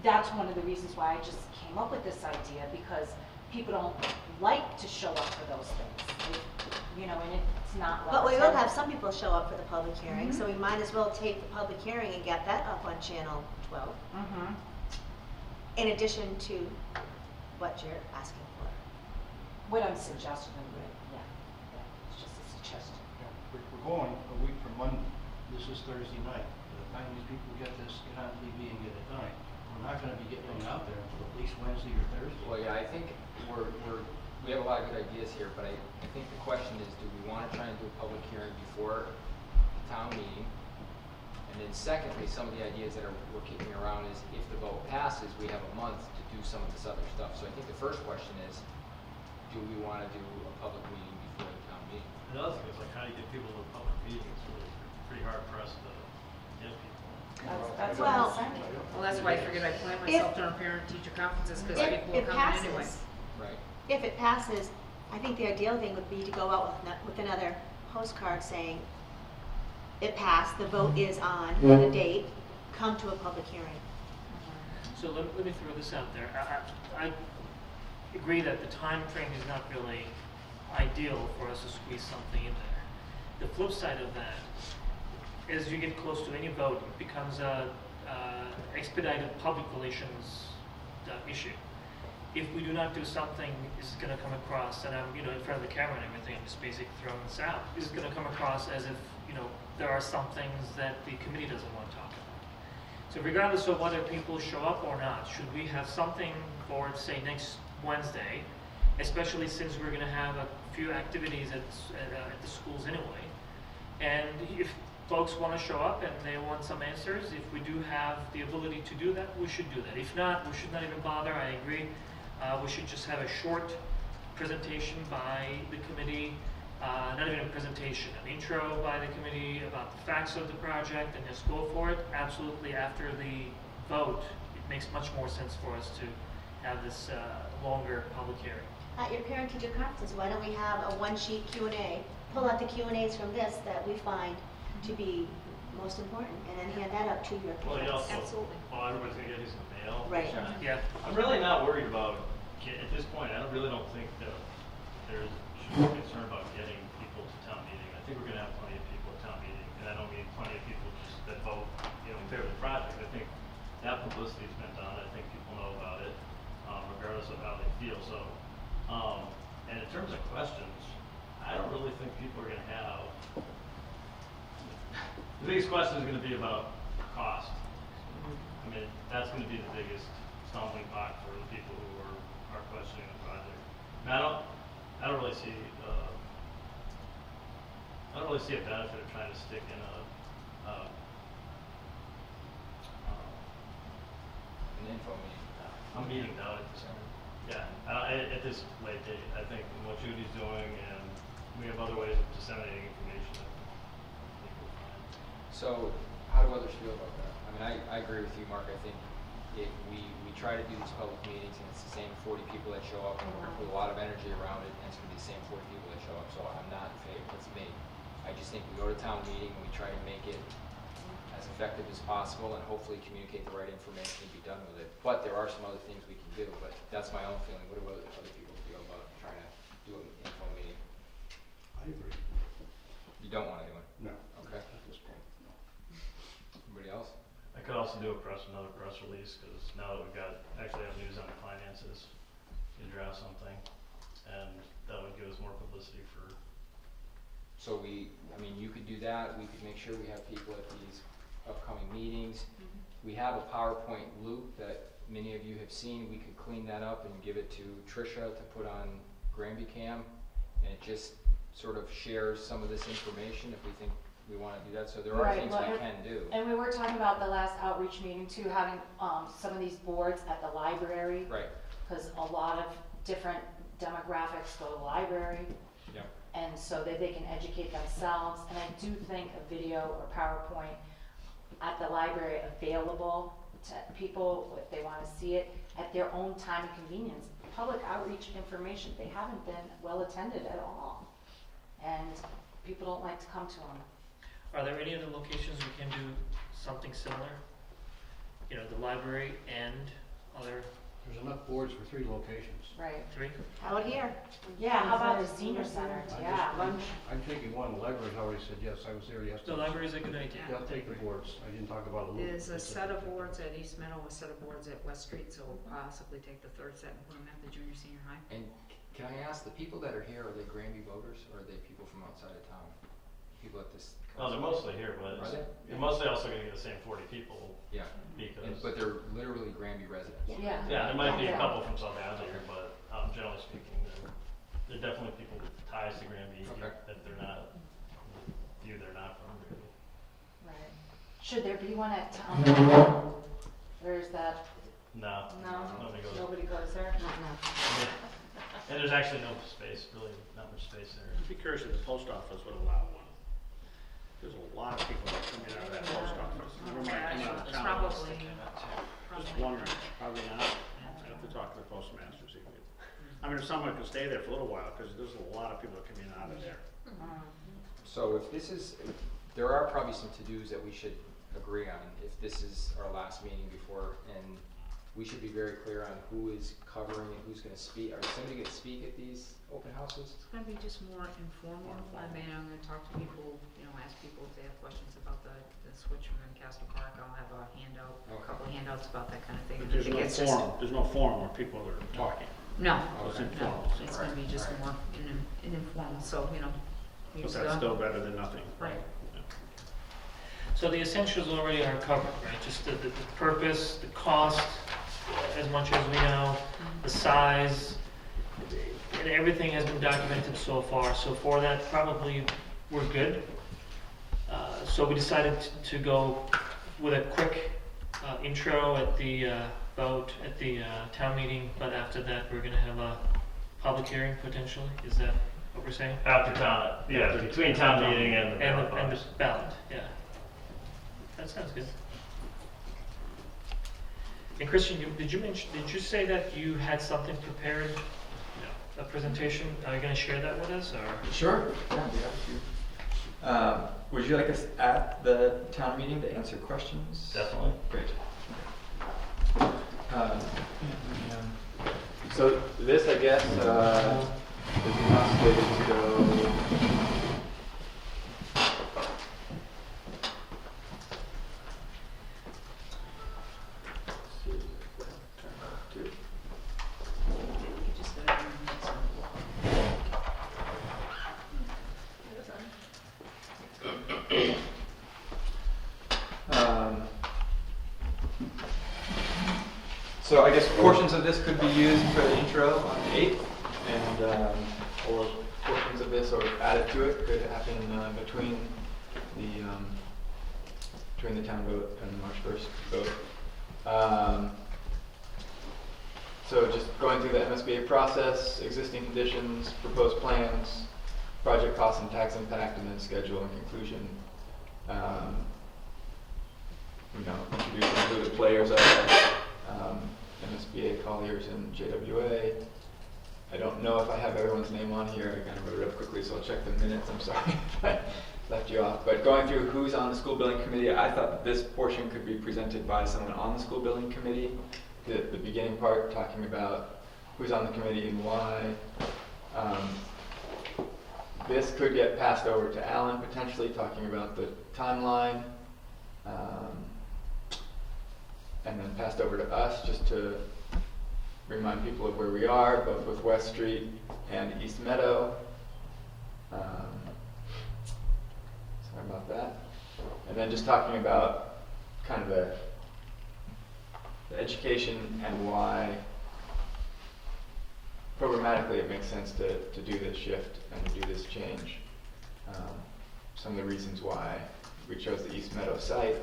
that's one of the reasons why I just came up with this idea, because people don't like to show up for those things. You know, and it's not well But we will attended. have some people show up for the public hearing, so we might as well tape the public hearing and get that up on Channel 12, Mhm. in addition to what you're asking for. What I'm suggesting, yeah, it's just a suggestion. We're going a week from Monday. This is Thursday night. By the time these people get this, get on TV and get it done, we're not gonna be getting it out there until at least Wednesday or Thursday. Well, yeah, I think we have a lot of good ideas here, but I think the question is, do we want to try and do a public hearing before the town meeting? And then secondly, some of the ideas that we're kicking around is, if the vote passes, we have a month to do some of this other stuff. So I think the first question is, do we want to do a public meeting before the town meeting? Another thing is like, how do you get people to a public meeting? It's really pretty hard pressed to get people. That's what Well, I'm saying. Well, that's why I figured I'd plan myself during parent-teacher conferences, because If people will it come in anyway. passes, Right. if it passes, I think the ideal thing would be to go out with another postcard saying, it passed, the vote is on, the date, come to a public hearing. So let me throw this out there. I agree that the time frame is not really ideal for us to squeeze something in there. The flip side of that, as you get close to any vote, it becomes a expedited public relations issue. If we do not do something, this is going to come across, and I'm in front of the camera and everything, I'm just basically throwing this out. This is going to come across as if there are some things that the committee doesn't want to talk about. So regardless of whether people show up or not, should we have something for, say, next Wednesday, especially since we're going to have a few activities at the schools anyway. And if folks want to show up and they want some answers, if we do have the ability to do that, we should do that. If not, we should not even bother. I agree. We should just have a short presentation by the committee, not even a presentation, an intro by the committee about the facts of the project, and just go for it. Absolutely, after the vote, it makes much more sense for us to have this longer public hearing. At your parent-teacher conferences, why don't we have a one-sheet Q&A? Pull out the Q&As from this that we find to be most important, and then hand that out to your Well, you parents. also, Absolutely. well, everybody's gonna get these in the mail. Right. Yeah. I'm really not worried about, at this point, I really don't think that there's should be concern about getting people to town meeting. I think we're gonna have plenty of people at town meeting, and I don't mean plenty of people just that vote, in favor of the project. I think that publicity's been done. I think people know about it, regardless of how they feel. So, and in terms of questions, I don't really think people are gonna have. The biggest question is gonna be about cost. I mean, that's gonna be the biggest stumbling block for the people who are questioning the project. And I don't really see a benefit of trying to stick in An info meeting. a meeting now at this at this late date. I think what Judy's doing, and we have other ways of disseminating information. I think we're fine. So, how do others feel about that? I mean, I agree with you, Mark. I think we try to do these public meetings, and it's the same 40 people that show up, and we're going to put a lot of energy around it, and it's going to be the same 40 people that show up. So I'm not in favor. That's me. I just think we go to town meeting, and we try to make it as effective as possible, and hopefully communicate the right information and be done with it. But there are some other things we can do, but that's my own feeling. What do other people feel about trying to do an info meeting? I agree. You don't want to do it? No. Okay. At this point, no. Anybody else? I could also do another press release, because now that we've actually have news on the finances, you draft something, and that would give us more publicity for. So you could do that. We could make sure we have people at these upcoming meetings. We have a PowerPoint loop that many of you have seen. We could clean that up and give it to Tricia to put on Granby Cam, and it just sort of shares some of this information if we think we wanna do that, so there are Right, things but- we can do. And we were talking about the last outreach meeting too, having, some of these boards at the library. Right, Because a lot of different demographics go to the library. yep. And so that they can educate themselves. And I do think a video or PowerPoint at the library available to people if they want to see it at their own time and convenience. Public outreach information, they haven't been well attended at all. And people don't like to come to them. Are there any other locations we can do something similar? You know, the library and other There's enough boards for 3 locations. Right. 3? Out here. Yeah, how about the senior center? Yeah. I'm taking one, the library's already said yes, I was there The yesterday. library is a good idea. They'll take the boards, I didn't talk about a loop. There's a set of boards at East Meadow, a set of boards at West Street, so we'll possibly take the 3rd set and put them at the junior, senior high. And can I ask, the people that are here, are they Granby voters, or are they people from outside of town? People at this. Oh, they're mostly here, but Are they? you're mostly also gonna get the same 40 people Yeah, because. but they're literally Granby residents. Yeah. Yeah, there might be a Yeah. couple from South Down here, but generally speaking, they're definitely people with ties to Granby, Okay. that they're not, they're not from Granby. Right. Should there be one at town hall? Or is that, No. no, Nobody goes. nobody goes there? Yeah. And there's actually no space, really, not much space there. I'd be curious if the post office would allow one. There's a lot of people that come in out of that post office. Never mind coming out of town. Probably. Just wondering, probably not. I have to talk to the postmaster, see if we, I mean, if someone could stay there for a little while, because there's a lot of people that come in and out of there. So if this is, there are probably some to-dos that we should agree on, if this is our last meeting before, and we should be very clear on who is covering and who's gonna speak. Are somebody gonna speak at these open houses? It's gonna be just more informal. I mean, I'm gonna talk to people, you know, ask people if they have questions about the switch from Castle Park. I'll have a handout, a couple of handouts about that kind of thing. But there's no forum where people are talking. No, It's no, informal. it's gonna be just more informal, so, you know. But use that's the- still better than nothing. Right. So the essentials already are covered, right? Just the purpose, the cost, as much as we know, the size, and everything has been documented so far. So for that, probably we're good. So we decided to go with a quick intro at the vote at the town meeting, but after that, we're gonna have a public hearing potentially. Is that what we're saying? After town, yeah, between town meeting and the ballot And the box. ballot, yeah. That sounds good. And Christian, did you say that you had something prepared? No. A presentation? Are you gonna share that with us, or? Sure. Yeah, would you like us at the town meeting to answer questions? Definitely. Great. So this, I guess, is not slated to go. You just gotta do the next one. So I guess portions of this could be used for the intro on the 8th, and or portions of this or added to it could happen between the town vote and the March 1st vote. So just going through the MSBA process, existing conditions, proposed plans, project costs and tax impact, and then schedule and conclusion. Introduce included players of MSBA, Colliers, and JWA. I don't know if I have everyone's name on here. I kind of wrote it up quickly, so I'll check the minutes. I'm sorry if I left you off. But going through who's on the school building committee, I thought that this portion could be presented by someone on the school building committee. The beginning part, talking about who's on the committee and why. This could get passed over to Alan, potentially, talking about the timeline. And then passed over to us, just to remind people of where we are, both with West Street and East Meadow. Sorry about that. And then just talking about kind of the education and why programmatically it makes sense to do this shift and to do this change. some of the reasons why we chose the East Meadow site.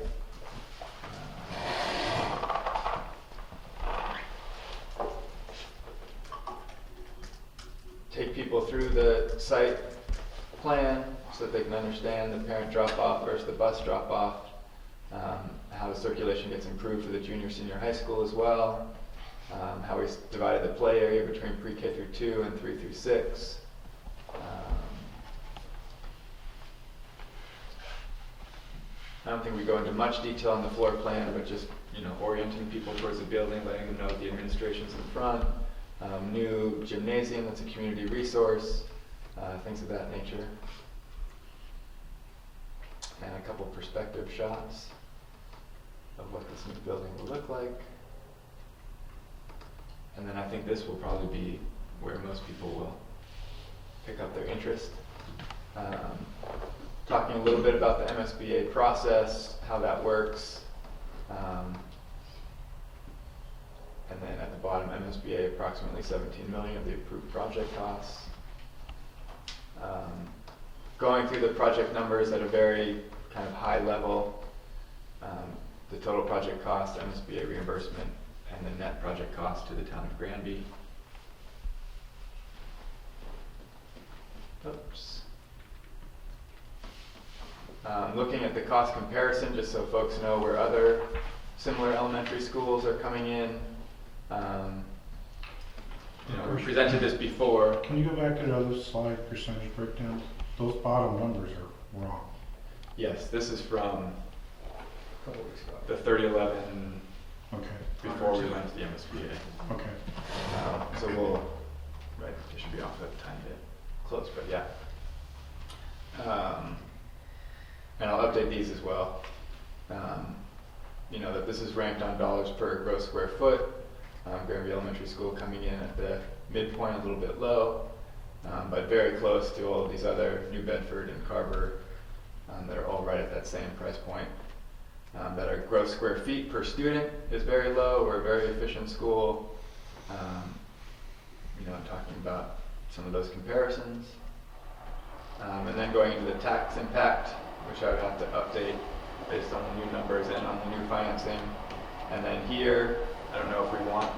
Take people through the site plan so that they can understand the parent drop-off versus the bus drop-off, how the circulation gets improved for the junior, senior high school as well, how we divided the play area between pre-K through 2 and 3 through 6. I don't think we go into much detail on the floor plan, but just, orienting people towards the building, letting them know the administration's in front, new gymnasium that's a community resource, things of that nature. And a couple perspective shots of what this new building will look like. And then I think this will probably be where most people will pick up their interest. Talking a little bit about the MSBA process, how that works. And then at the bottom, MSBA approximately 17 million of the approved project costs. Going through the project numbers at a very kind of high level, the total project cost, MSBA reimbursement, and the net project cost to the town of Granby. Oops. Looking at the cost comparison, just so folks know where other similar elementary schools are coming in. We presented this before. Can you go back to the other slide, percentage breakdown? Those bottom numbers are wrong. Yes, this is from the 3011 before we went to the MSBA. Okay. So it should be off a tiny bit close, but yeah. And I'll update these as well. That this is ranked on dollars per gross square foot. Granby Elementary School coming in at the midpoint, a little bit low, but very close to all of these other New Bedford and Carver that are all right at that same price point. That our gross square feet per student is very low. We're a very efficient school. Talking about some of those comparisons. And then going into the tax impact, which I would have to update based on the new numbers and on the new financing. And then here, I don't know if we want,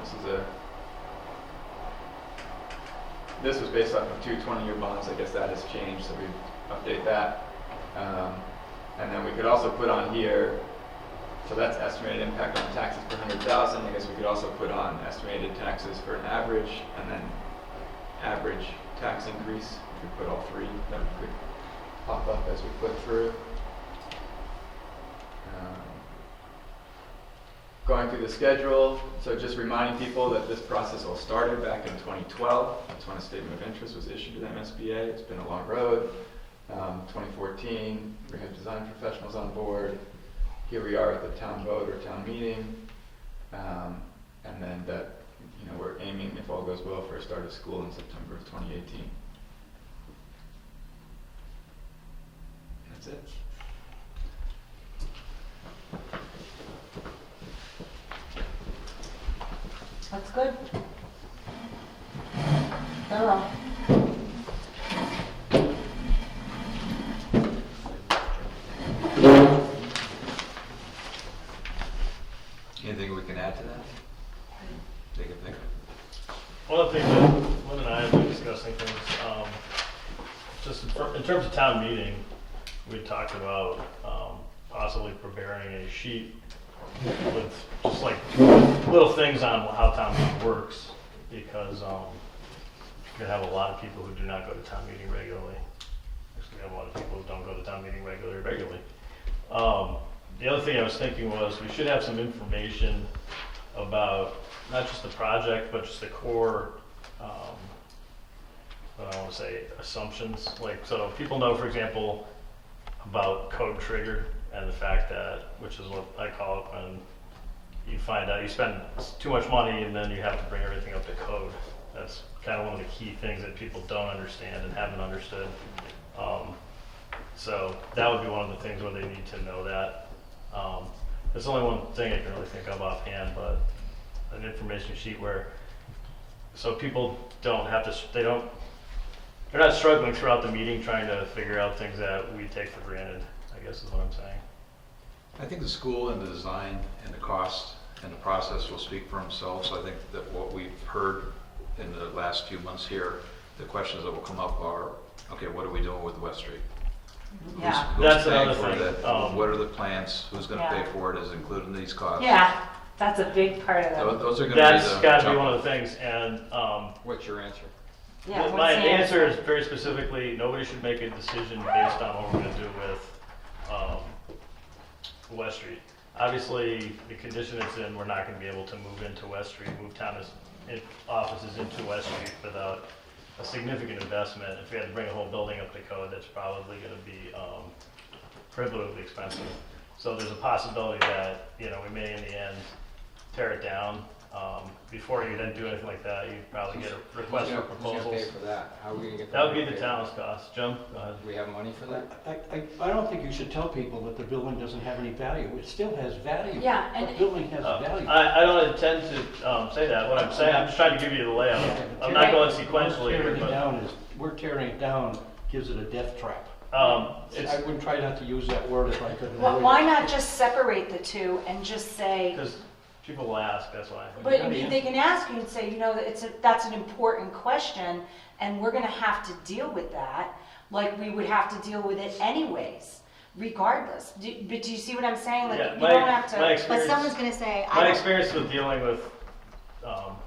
this was based off of 2 20-year bonds. I guess that has changed, so we update that. And then we could also put on here, so that's estimated impact on taxes per 100,000. I guess we could also put on estimated taxes for an average, and then average tax increase. We could put all three that could pop up as we click through. Going through the schedule, so just reminding people that this process all started back in 2012. That's when a statement of interest was issued to the MSBA. It's been a long road. 2014, we had design professionals on board. Here we are at the town vote or town meeting. And then that, we're aiming, if all goes well, for a start of school in September of 2018. That's it. That's good. Thorough. Anything we can add to that? Take a think. One of the things that Lynn and I have been discussing things, just in terms of town meeting, we talked about possibly preparing a sheet with just like little things on how town meeting works, because you can have a lot of people who do not go to town meeting regularly. Actually, we have a lot of people who don't go to town meeting regularly. The other thing I was thinking was we should have some information about not just the project, but just the core, what I want to say, assumptions. Like, so people know, for example, about code trigger and the fact that, which is what I call it, when you find out you spend too much money and then you have to bring everything up to code. That's kind of one of the key things that people don't understand and haven't understood. So that would be one of the things where they need to know that. There's only one thing I can really think of offhand, but an information sheet where, so people don't have to, they don't they're not struggling throughout the meeting trying to figure out things that we take for granted, I guess is what I'm saying. I think the school and the design and the cost and the process will speak for themselves. So I think that what we've heard in the last few months here, the questions that will come up are, okay, what are we doing with West Street? Yeah. Who's That's paying another for thing. that? What are the plans? Who's gonna pay Yeah. for it? Is included in these costs? Yeah, that's a big part of it. Those are gonna be the. That's gotta be jump- one of the things, and, What's your answer? Yeah, what's my the answer is very specifically, nobody should make a decision based on what we're gonna do with, West Street. Obviously, the condition it's in, we're not gonna be able to move into West Street, move offices into West Street without a significant investment. If we had to bring a whole building up to code, that's probably gonna be, prohibitively expensive. So there's a possibility that, you know, we may in the end tear it down. Before you then do anything like that, you'd probably get a request for Who's gonna proposals. pay for that? How are we gonna get that? That would be money the paid? town's cost. Jim, go ahead. Do we have money for that? I don't think you should tell people that the building doesn't have any value. It still has value. Yeah, and- The building has value. I don't intend to say that. What I'm saying, I'm just trying to give you the layout. I'm not going sequentially here, Tearing it but down is, we're tearing it down gives it a death trap. it's I wouldn't try not to use that word if I could. Well, why not just separate the two and just say, because people will ask, that's why. but they can ask you and say, you know, that's an important question, and we're gonna have to deal with that, like we would have to deal with it anyways, regardless. But do you see what I'm saying? Like, Yeah, you my- don't have to. my But experience- someone's gonna say, I My don't, experience with dealing with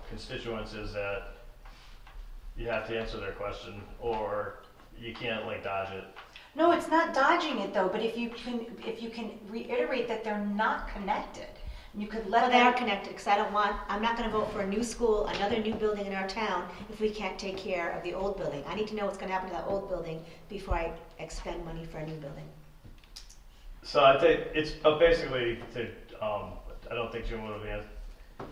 constituents is that you have to answer their question, or you can't like dodge it. No, it's not dodging it though, but if you can reiterate that they're not connected, you could let well, they them. are connected, because I'm not gonna vote for a new school, another new building in our town, if we can't take care of the old building. I need to know what's gonna happen to that old building before I expend money for a new building. So I think it's basically, I don't think Jim would have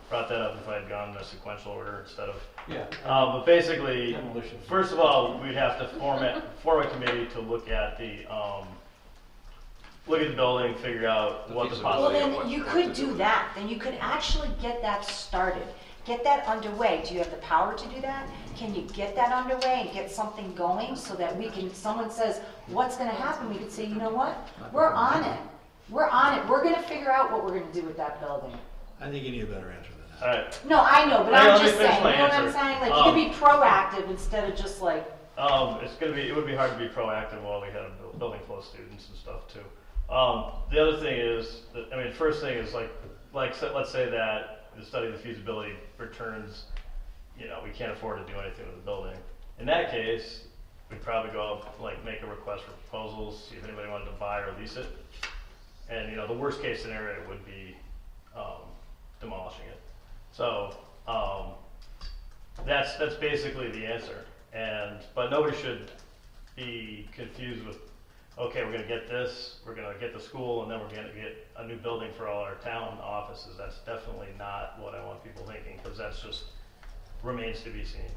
brought that up if I had gone in a sequential order instead of. Yeah. But basically, Demolition. first of all, we'd have to form a committee to look at the building, figure out what the Well, possibility. then you could do that. Then you could actually get that started. Get that underway. Do you have the power to do that? Can you get that underway and get something going so that someone says, what's gonna happen? We could say, you know what? We're on it. We're on it. We're gonna figure out what we're gonna do with that building. I think you need a better answer than that. All right. No, I know, but Hey, I'm let me just finish saying, my you know what I'm answer. saying? Like, you could be proactive instead of just like, It would be hard to be proactive while we had building flow students and stuff too. The other thing is, first thing is let's say that the study of the feasibility returns, we can't afford to do anything with the building. In that case, we'd probably go up, make a request for proposals, see if anybody wanted to buy or lease it. And, the worst case scenario would be, demolishing it. So, that's basically the answer. But nobody should be confused with, okay, we're gonna get this, we're gonna get the school, and then we're gonna get a new building for all our town offices. That's definitely not what I want people thinking, because that's just remains to be seen.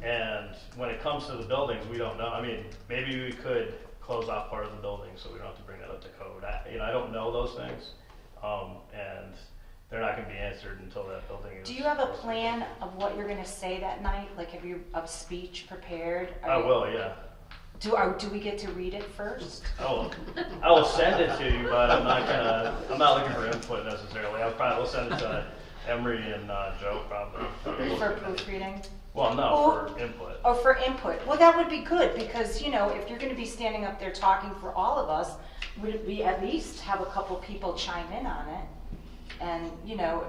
And when it comes to the buildings, we don't know. Maybe we could close off part of the building so we don't have to bring that up to code. I don't know those things, and they're not gonna be answered until that building is. do you have a plan of what you're gonna say that night? Like, have you a speech prepared? I will, yeah. Do we get to read it first? I will send it to you, but I'm not looking for input necessarily. I'll send it to Emery and Joe probably. For proofreading? Well, no, for input. Oh, for input. Well, that would be good, because, if you're gonna be standing up there talking for all of us, would we at least have a couple people chime in on it? And,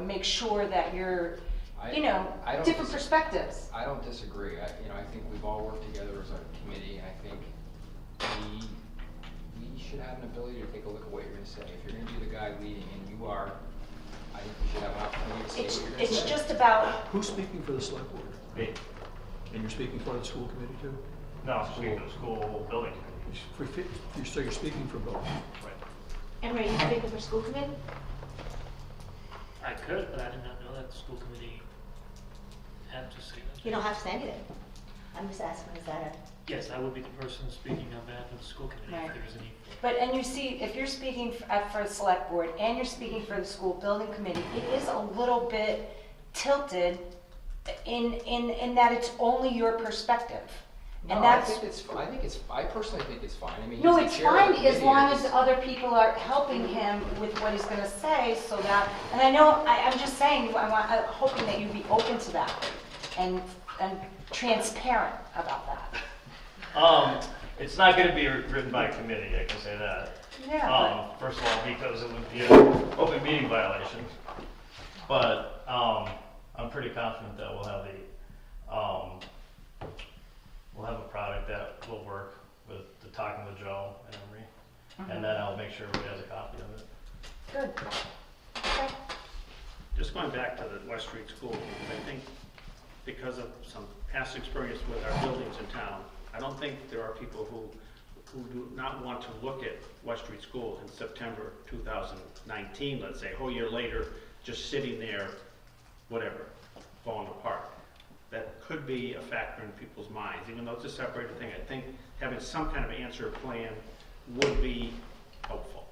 make sure that you're, I don't different dis- perspectives. I don't disagree. I think we've all worked together as a committee, and I think we should have an ability to take a look at what you're gonna say. If you're gonna be the guy leading, and you are, I think we should have an opportunity to say what you're gonna say. It's just about, Who's speaking for the select board? Me. And you're speaking for the school committee too? No, speaking of the school building committee. So you're speaking for both? Right. Emery, you speaking for school committee? I could, but I did not know that the school committee had to say that. You don't have to say anything. I'm just asking, is that Yes, I would be the person speaking on behalf of the school committee Right. if there is any. and you see, if you're speaking for the select board and you're speaking for the school building committee, it is a little bit tilted in that it's only your perspective. No, And I that's, think it's, I personally think it's fine. I mean, no, he's it's the chair of the fine as committee, long it's- as other people are helping him with what he's gonna say, so that, and I know, I'm just saying, I'm hoping that you'd be open to that, and transparent about that. It's not gonna be written by committee, I can say that. Yeah, First of all, because it would be an open meeting violation. But, I'm pretty confident that we'll have a product that will work with the talking with Joe and Emery. And then I'll make sure everybody has a copy of it. good. Okay. Just going back to the West Street School, I think because of some past experience with our buildings in town, I don't think there are people who do not want to look at West Street School in September 2019, let's say, a whole year later, just sitting there, whatever, falling apart. That could be a factor in people's minds, even though it's a separated thing. I think having some kind of answer plan would be helpful.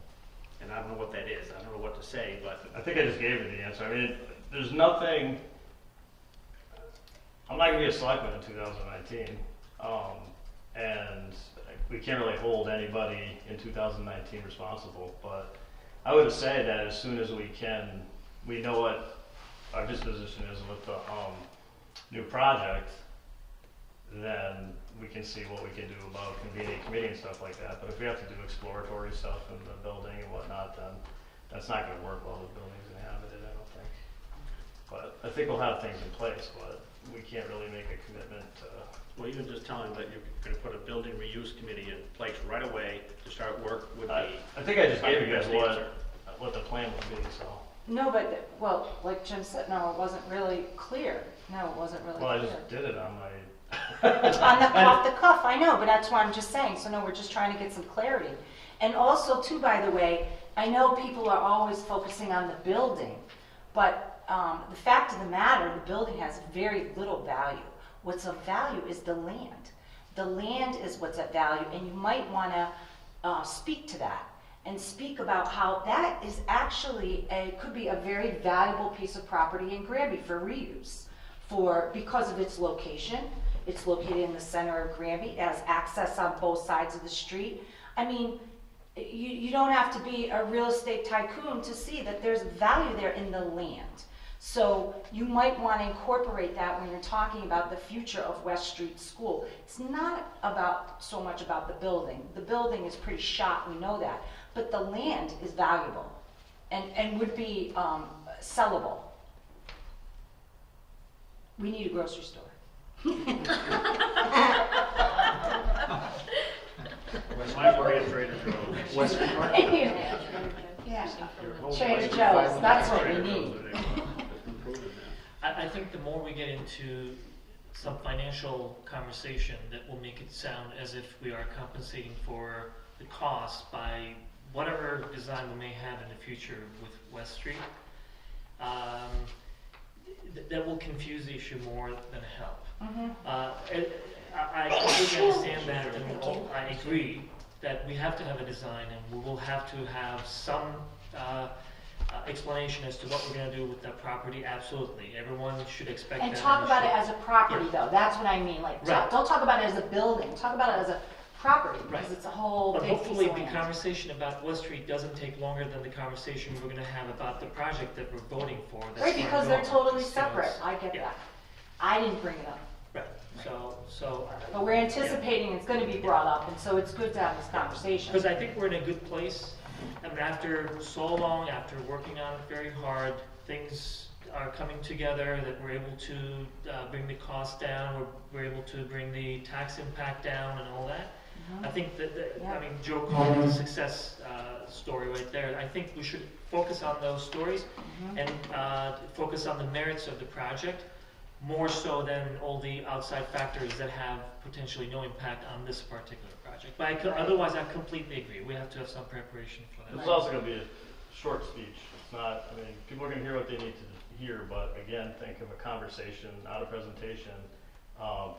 And I don't know what that is. I don't know what to say, but I think I just gave you the answer. I mean, there's nothing, I'm not gonna be a selectman in 2019. And we can't really hold anybody in 2019 responsible, but I would say that as soon as we can, we know what our disposition is with the new project, then we can see what we can do about convening a committee and stuff like that. But if we have to do exploratory stuff in the building and whatnot, then that's not gonna work while the building's inhabited, I don't think. But I think we'll have things in place, but we can't really make a commitment to. well, even just telling that you're going to put a building reuse committee in place right away to start work would be. I think I just gave you guys the best answer. what the plan would be, so. No, but, well, like Jim said, no, it wasn't really clear. No, it wasn't really Well, I clear. just did it on my. Off the cuff, I know, but that's what I'm just saying. So no, we're just trying to get some clarity. And also too, by the way, I know people are always focusing on the building, but the fact of the matter, the building has very little value. What's of value is the land. The land is what's at value, and you might want to speak to that and speak about how that is actually could be a very valuable piece of property in Granby for reuse, because of its location. It's located in the center of Granby. It has access on both sides of the street. I mean, you don't have to be a real estate tycoon to see that there's value there in the land. So you might want to incorporate that when you're talking about the future of West Street School. It's not so much about the building. The building is pretty shot, we know that. But the land is valuable and would be sellable. We need a grocery store. Yeah, Trader Joe's, that's what we need. I think the more we get into some financial conversation that will make it sound as if we are compensating for the cost by whatever design we may have in the future with West Street, that will confuse the issue more than help. I completely understand that, and I agree that we have to have a design, and we will have to have some explanation as to what we're going to do with that property. Absolutely, everyone should expect that. And talk about it as a property, Yeah. though. That's what I mean. Like, Right. don't talk about it as a building. Talk about it as a property, because Right. it's a whole But big hopefully piece of the land. conversation about West Street doesn't take longer than the conversation we're going to have about the project that we're voting for. that's Right, gonna because go they're on. totally So separate. it's- I get yeah. that. I didn't bring it up. Right, so. But we're anticipating it's going to be brought up, and so it's good to have this conversation. Because I think we're in a good place. I mean, after so long, after working on it very hard, things are coming together, that we're able to bring the cost down, we're able to bring the tax impact down and all that. I think that, I mean, Joe called it a success story right there. I think we should focus on those stories and focus on the merits of the project, more so than all the outside factors that have potentially no impact on this particular project. But otherwise, I completely agree. We have to have some preparation for that. This is also gonna be a short speech. It's not, I mean, people are gonna hear what they need to hear, but again, think of a conversation, not a presentation.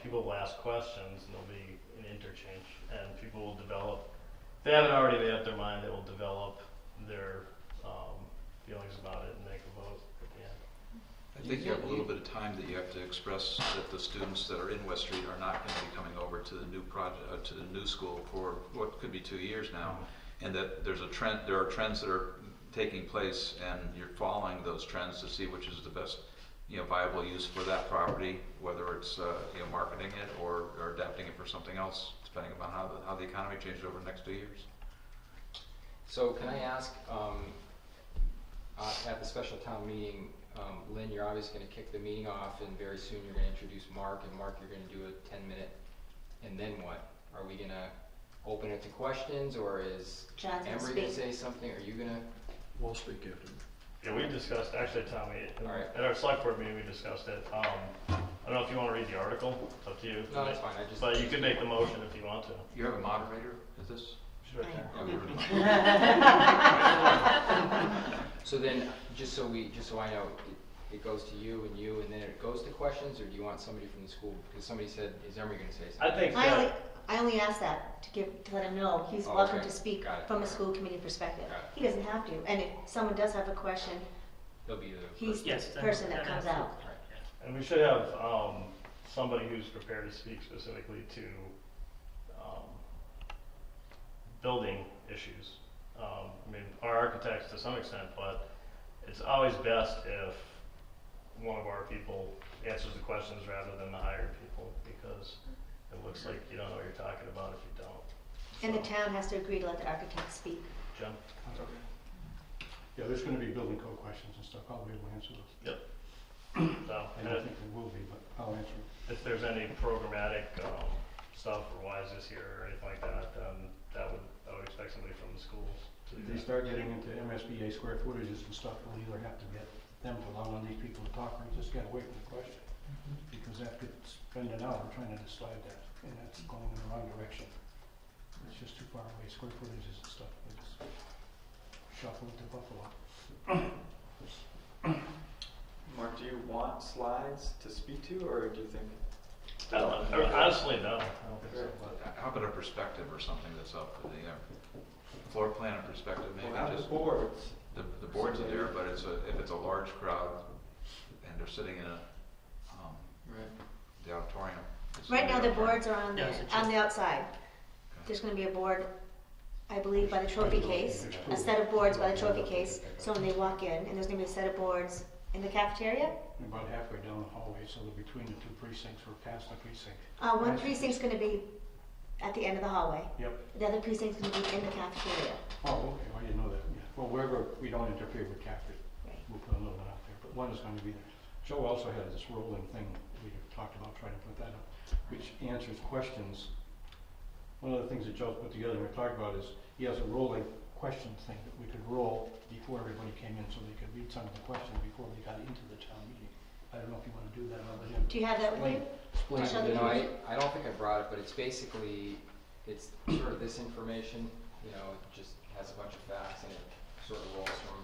People will ask questions and there'll be an interchange, and people will develop, if they haven't already made up their mind, they will develop their feelings about it and make a vote at the end. I I think you have a little bit of time that you have to express that the students that are in West Street are not going to be coming over to the new project, to the new school for what could be 2 years now, and that there's a trend, there are trends that are taking place, and you're following those trends to see which is the best, viable use for that property, whether it's, marketing it or adapting it for something else, depending upon how the economy changes over the next 2 years. So can I ask, at the special town meeting, Lynn, you're obviously going to kick the meeting off, and very soon you're going to introduce Mark, and Mark, you're going to do a 10-minute, and then what? Are we going to open it to questions, or is John's gonna Emery going to speak. say something? Are you going to? We'll speak after. Yeah, we discussed, actually, Tommy, All right. at our select board meeting, we discussed it. I don't know if you want to read the article, it's up to you. No, that's fine. But you can make the motion if you want to. You have a moderator? Is this? She's right there. So then, just so I know, it goes to you, and then it goes to questions, or do you want somebody from the school? Because somebody said, is Emery going to say something? I think I only asked that to let him know he's Oh, welcome okay. to speak Got it. from a school committee perspective. Got it. He doesn't have to, and if someone does have a question, There'll be the. he's Yes, the person that comes out. And we should have somebody who's prepared to speak specifically to building issues. Our architects to some extent, but it's always best if one of our people answers the questions rather than the hired people, because it looks like you don't know what you're talking about if you don't. And the town has to agree to let the architect speak. Jim? Yeah, there's gonna be building code questions and stuff, I'll be able to answer those. Yep. So, I don't think there will be, but I'll answer them. if there's any programmatic stuff, or why is this here, or anything like that, then I would expect somebody from the schools to If do they that. start getting into MSBA square footages and stuff, we'll either have to get them to allow one of these people to talk, or just get away from the question. Because that could spend an hour trying to decide that, and that's going in the wrong direction. It's just too far away, square footages and stuff, they just shuffle it to Buffalo. Mark, do you want slides to speak to, or do you think? I don't know. Honestly, no. I don't think so. But How about a perspective or something that's up for the floor plan and perspective, maybe? We'll have Just the boards. the boards are there, but if it's a large crowd and they're sitting in the auditorium. it's Right in now, the auditorium. boards are on Yes, it's the outside. There's gonna be a board, I believe, by the trophy case, a set of boards by the trophy case, so when they walk in, and there's gonna be a set of boards in the cafeteria. About halfway down the hallway, so they're between the two precincts, or past the precinct. One precinct's gonna be at the end of the hallway. Yep. The other precinct's gonna be in the cafeteria. Oh, okay, I didn't know that, yeah. Well, wherever we don't interfere with Catholic, Right. we'll put a little one out there, but one is going to be there. Joe also has this rolling thing, we talked about trying to put that up, which answers questions. One of the things that Joe's put together and we talked about is, he has a rolling question thing that we could roll before everybody came in, so they could read some of the questions before they got into the town meeting. I don't know if you want to do that, I'll let him Do you have that with you? explain. Show You the know, kids. I don't think I brought it, but it's basically, it's sort of this information, it just has a bunch of facts, and it sort of rolls from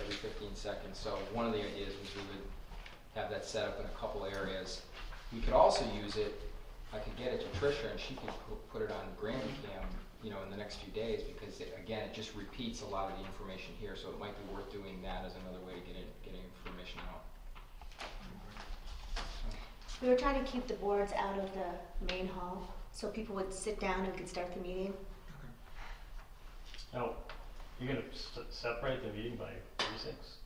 every 15 seconds. So one of the ideas was we would have that set up in a couple areas. We could also use it, I could get it to Tricia, and she could put it on Granby Cam, in the next few days, because again, it just repeats a lot of the information here, so it might be worth doing that as another way to getting information out. We were trying to keep the boards out of the main hall, so people would sit down and we could start the meeting. now, you're gonna separate the meeting by precincts?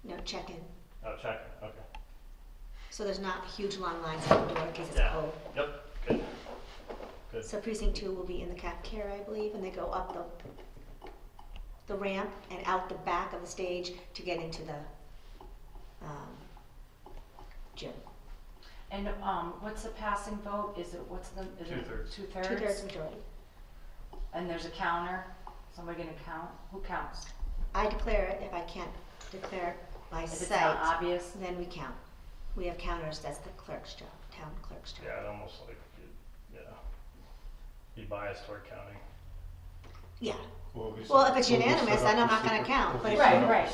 No, check-in. Oh, check. Okay. So there's not huge long lines at the door in case it's Yeah. cold. Yep. Good. Good. So precinct 2 will be in the cafeteria, I believe, and they go up the ramp and out the back of the stage to get into the gym. And what's the passing vote? Is it, is it 2/3. 2/3? 2/3 majority. And there's a counter? Somebody gonna count? Who counts? I declare it. If I can't declare it by If it's not sight, obvious? then we count. We have counters. That's the clerk's job, town clerk's job. Yeah, it almost like be biased toward counting. Yeah. Well, Well, if it's unanimous, then I'm not gonna count, but if- Right.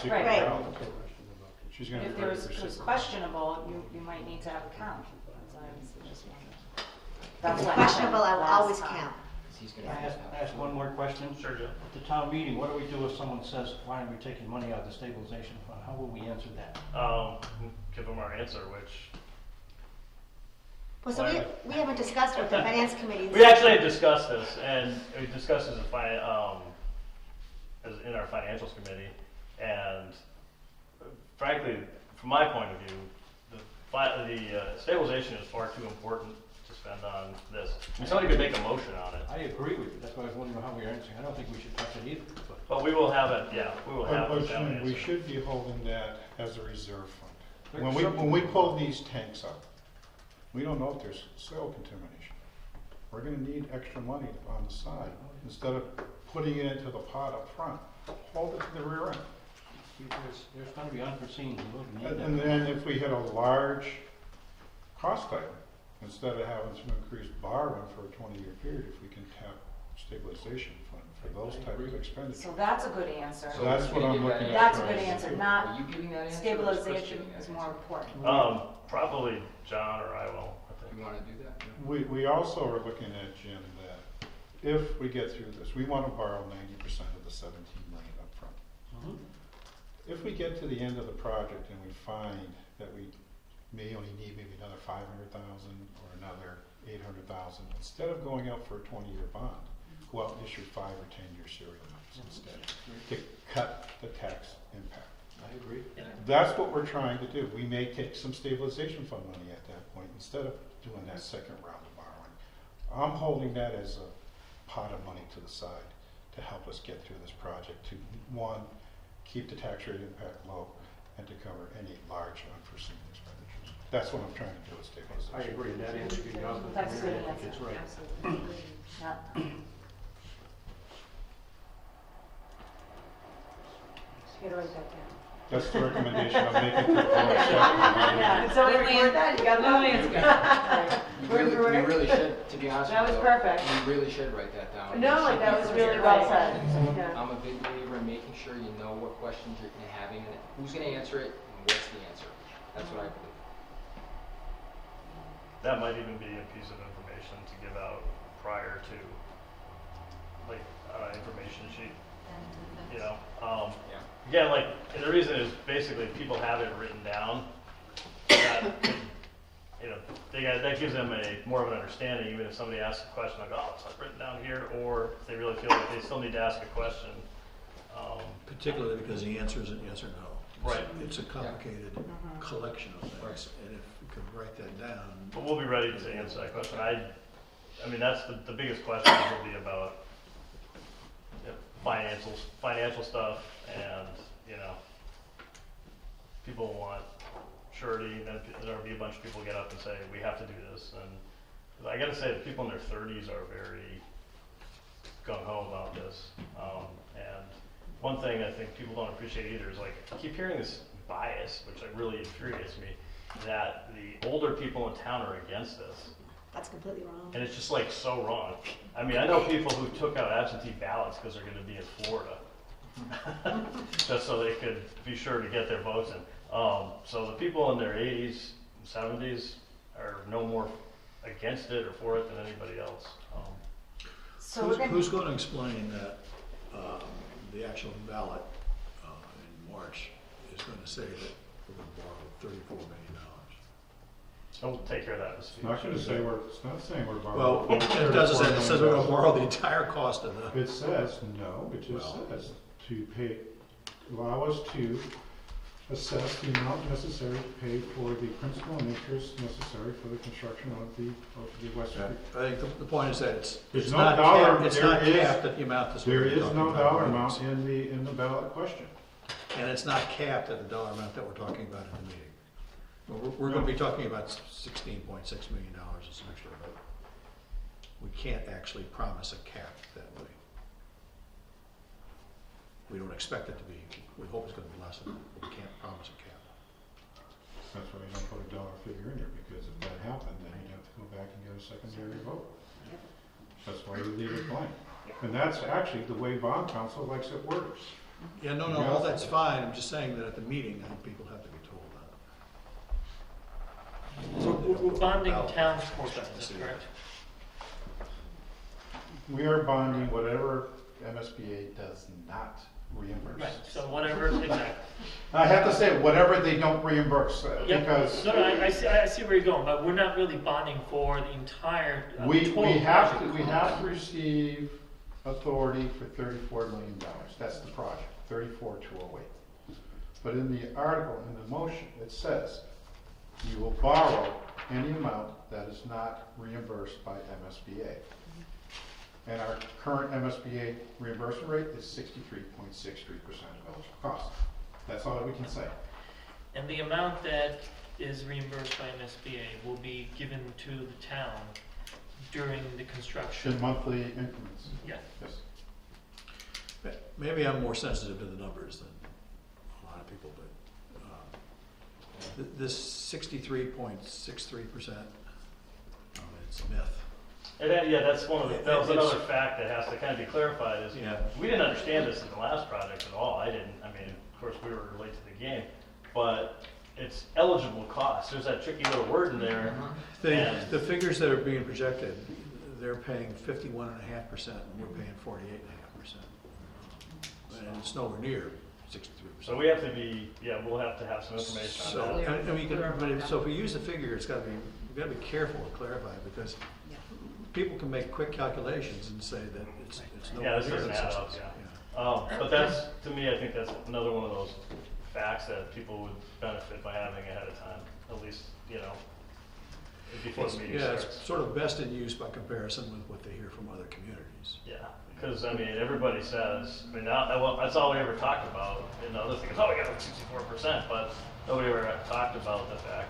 She's going to If be there ready was, for it was secret. questionable, you might need to have a count. That's why I was just wondering. If That's it's what questionable, I happened will last always time. count. he's gonna. Can I ask one more question? Sure, Joe. At the town meeting, what do we do if someone says, why aren't we taking money out of the stabilization fund? How will we answer that? Give them our answer, which Well, so we haven't discussed with the finance committee. we actually had discussed this, and we discussed this as in our financials committee, and frankly, from my point of view, the stabilization is far too important to spend on this. I mean, somebody could make a motion on it, I agree with you, that's why I was wondering how we are answering. I don't think we should touch it either, but. but we will have it, yeah, we will have it. We should be holding that as a reserve fund. Right, When we pull these tanks up, we don't know if there's soil contamination. We're gonna need extra money on the side, instead of putting it into the pot up front, hold it to the rear end. There's gonna be unforeseen, we will need that. And then if we had a large cost item, instead of having to increase borrowing for a 20-year period, if we can tap stabilization fund for those type of expenditures. So that's a good answer. So that's what I'm looking at. That's a trying good to answer, do. not Are you giving that answer? or is Chris stabilization giving that is answer? more important. Probably John or I will, I think. You wanna do that? We also are looking at, Jim, that if we get through this, we want to borrow 90% of the 17 million up front. If we get to the end of the project and we find that we may only need maybe another 500,000 or another 800,000, instead of going out for a 20-year bond, go out and issue 5 or 10-year serial notes instead to cut the tax impact. I agree. That's what we're trying to do. We may take some stabilization fund money at that point instead of doing that second round of borrowing. I'm holding that as a pot of money to the side to help us get through this project, to one, keep the tax rate impact low, and to cover any large unforeseen expenditures. That's what I'm trying to do with stabilization. I agree, that answer you got. That's a good I think answer. it's right. Absolutely. Yeah. You gotta write that down. That's the recommendation I'm making to the board. Yeah, so we record that, you got that? We really should, to be honest with you. That was though, perfect. We really should write that down. No, It should that be was for really sure. well said. Yeah. I'm a big believer in making sure you know what questions you're having and who's gonna answer it and what's the answer. That's what I believe. That might even be a piece of information to give out prior to, like, information sheet, you know? Yeah. Again, like, and the reason is basically people have it written down, that, you know, that gives them more of an understanding, even if somebody asks a question, like, oh, it's not written down here, or if they really feel like they still need to ask a question. Particularly because the answer isn't yes or no. Right. It's a complicated collection of things, and if we could write that down. But we'll be ready to answer that question. I mean, that's the biggest question will be about, you know, financial stuff, and, you know, people want surety, and then there'll be a bunch of people get up and say, we have to do this, and I gotta say, the people in their 30s are very gung-ho about this, and one thing I think people don't appreciate either is, like, I keep hearing this bias, which really infuriates me, that the older people in town are against this. That's completely wrong. And it's just like so wrong. I mean, I know people who took out absentee ballots because they're going to be in Florida, just so they could be sure to get their votes in. So the people in their 80s, 70s are no more against it or for it than anybody else. So we're gonna, Who's going to explain that the actual ballot in March is going to say that we're going to borrow $34 million? So we'll take care of that. It's not going to say it's not saying we're Well, borrowing. it doesn't say, it says we're going to borrow the entire cost of the. It says, no, it just says to pay, allow us to assess the amount necessary to pay for the principal and interest necessary for the construction of the West Street. I think the point is that it's There's no not dollar- capped, it's there not is- capped at the amount that's. There is no dollar amount in the ballot question. And it's not capped at the dollar amount that we're talking about in the meeting. We're going to be talking about $16.6 million as an extra vote. We can't actually promise a cap that way. We don't expect it to be, we hope it's going to be less than that, but we can't promise a cap. That's why you don't put a dollar figure in there, because if that happened, then you'd have to go back and get a secondary vote. That's why you leave it blank. And that's actually the way bond council likes it works. Yeah, no, all that's fine. I'm just saying that at the meeting, I think people have to be told that. So we're bonding town's portion, is that correct? We are bonding whatever MSBA does not reimburse. Right, so whatever, exactly. I have to say, whatever they don't reimburse, Yep. because No, I see where you're going, but we're not really bonding for the entire, we total have project to cost. receive authority for $34 million. That's the project, 34,208. But in the article, in the motion, it says you will borrow any amount that is not reimbursed by MSBA. And our current MSBA reimbursement rate is 63.63% of eligible costs. That's all that we can say. And the amount that is reimbursed by MSBA will be given to the town during the construction. In monthly increments. Yeah. Yes. Maybe I'm more sensitive to the numbers than a lot of people, but this 63.63%, it's a myth. Yeah, that's one of the, that was another fact that has to kind of be clarified is, Yeah. we didn't understand this in the last project at all. I didn't. I mean, of course, we were late to the game, but it's eligible costs. There's that tricky little word in there. The figures that are being projected, they're paying 51.5%, and we're paying 48.5%. And it's nowhere near 63%. So we have to be, we'll have to have some information on that. So if we use the figure, we've got to be careful and clarify, because people can make quick calculations and say that it's nowhere This near doesn't the add up, 60s. But that's, to me, I think that's another one of those facts that people would benefit by having ahead of time, at least, before the meeting starts. It's sort of best in use by comparison with what they hear from other communities. Yeah, because, I mean, everybody says, I mean, that's all we ever talked about. And the other thing is, we got like 64%, but nobody ever talked about the fact.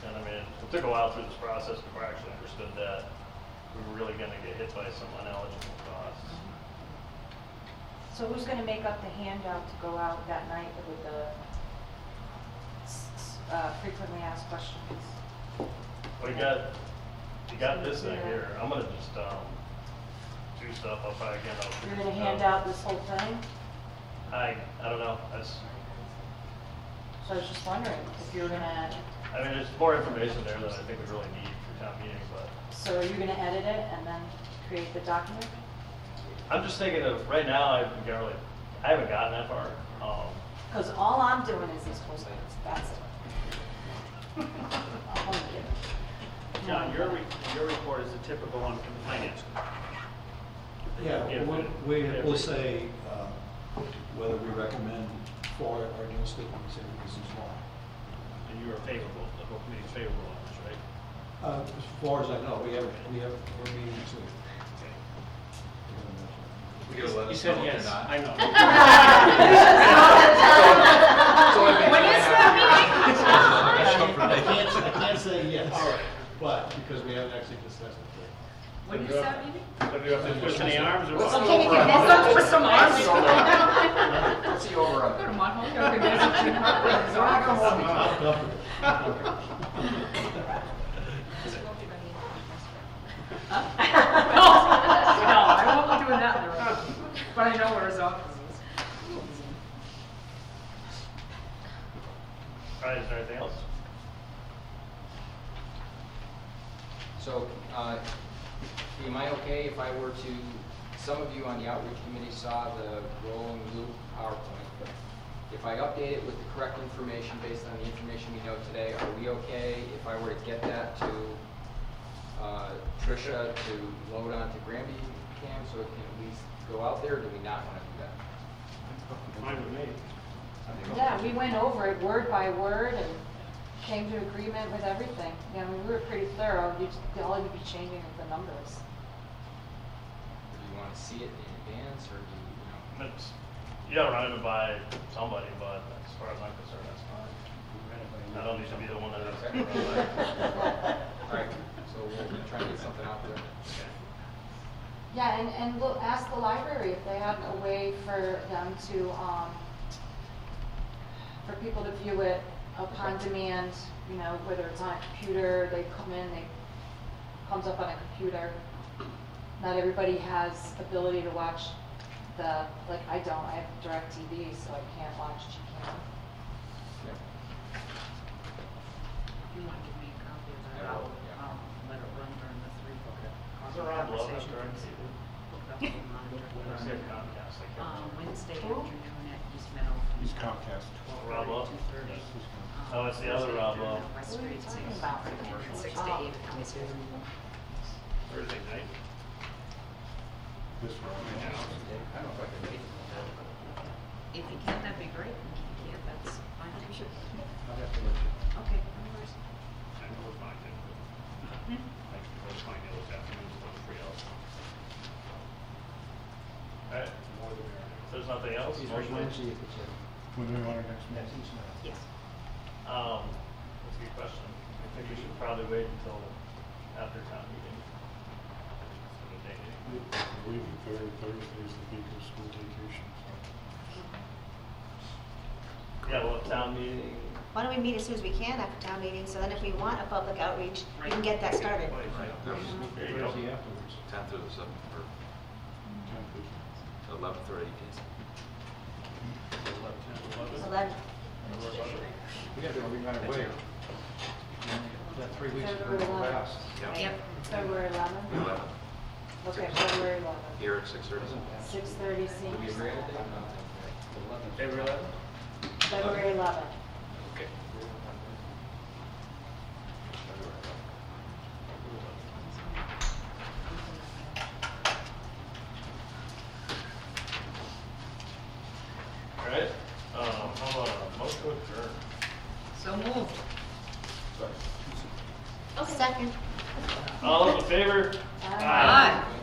And I mean, it took a while through this process before I actually understood that we were really going to get hit by some uneligible costs. So who's gonna make up the handout to go out that night with the frequently asked questions? Well, you got this thing here. I'm gonna just do stuff. I'll probably get out. You're gonna hand out this whole thing? I don't know. That's. So I was just wondering if you were gonna. I mean, there's more information there that I think we really need for town meeting, but. So are you gonna edit it and then create the document? I'm just thinking of right now. I haven't gotten that far. Because all I'm doing is these whole things. That's it. I'm only kidding. John, your report is a typical one from the finance. Yeah, we'll say whether we recommend for it or against it, and we say the reasons why. And you are favorable, the whole committee's favorable on this, right? As far as I know, we're meeting next week. We get a let You us said know if yes, you're not. I know. When is that meeting? I can't say yes. All right. But, because we haven't actually discussed it. When is that meeting? So do you have to twist any arms or Let's what? okay, let's twist some arms. What's the over Put 'em on hold. Organize No, I won't be doing that in the room. But I know where his office is. All right, is there anything else? So, am I okay if I were to, some of you on the outreach committee saw the rolling loop PowerPoint. If I update it with the correct information based on the information we know today, are we okay if I were to get that to Tricia to load onto Granby Cam so it can at least go out there, or do we not want to do that? Fine with me. Yeah, we went over it word by word and came to agreement with everything. I mean, we were pretty thorough. All you'd be changing is the numbers. Or do you want to see it in advance, or do you, You gotta run it by somebody, but as far as I'm concerned, that's fine. I don't need to be the one that has to run it. All right, so we'll try to get something out there. Yeah, and we'll ask the library if they have a way for them to, for people to view it upon demand, whether it's on a computer, they come in, comes up on a computer. Not everybody has ability to watch like I don't, I have DirecTV, so I can't watch GCam. You want to give me a copy of that? I will, I'll let it run during the 3 Is it around 11 conversation. during TV? get Comcast? I can't remember. Wednesday afternoon at East Meadow. He's Comcast. Rob Lowe? 2:30. Oh, it's the other Rob Lowe. West What are you Street, talking about? 6 to 8 at High School. Thursday night. This Rob. I don't know if I can make it. If you can, that'd be great. If you can't, that's fine. I'll have to let you. Okay, no worries. I know it's mine, but I was fine this afternoon, so I'm free out. Alright, More than there. if there's nothing else, He's motion. Wednesday if it's a, When do we want our next meeting? he's not. Yes. That's a good question. I think we should probably wait until after town meeting. For the day meeting. I believe the third Thursday is the week of school vacation, so. Yeah, well, town meeting, Why don't we meet as soon as we can after town meeting, so then if we want a public outreach, we can get that started. there you go. Thursday afterwards. 10th through the 7th, or 11th or 18th. 11. We gotta do everything right away. That 3 weeks is February going 11th. fast. Yep. February 11th? 11th, Okay, February 11th. here at 6:30. 6:30 Do we seems, agree on a date? February 11th? February 11th. Okay. Alright, how about a motion to adjourn? So moved. Second. All in favor? Aye. Aye.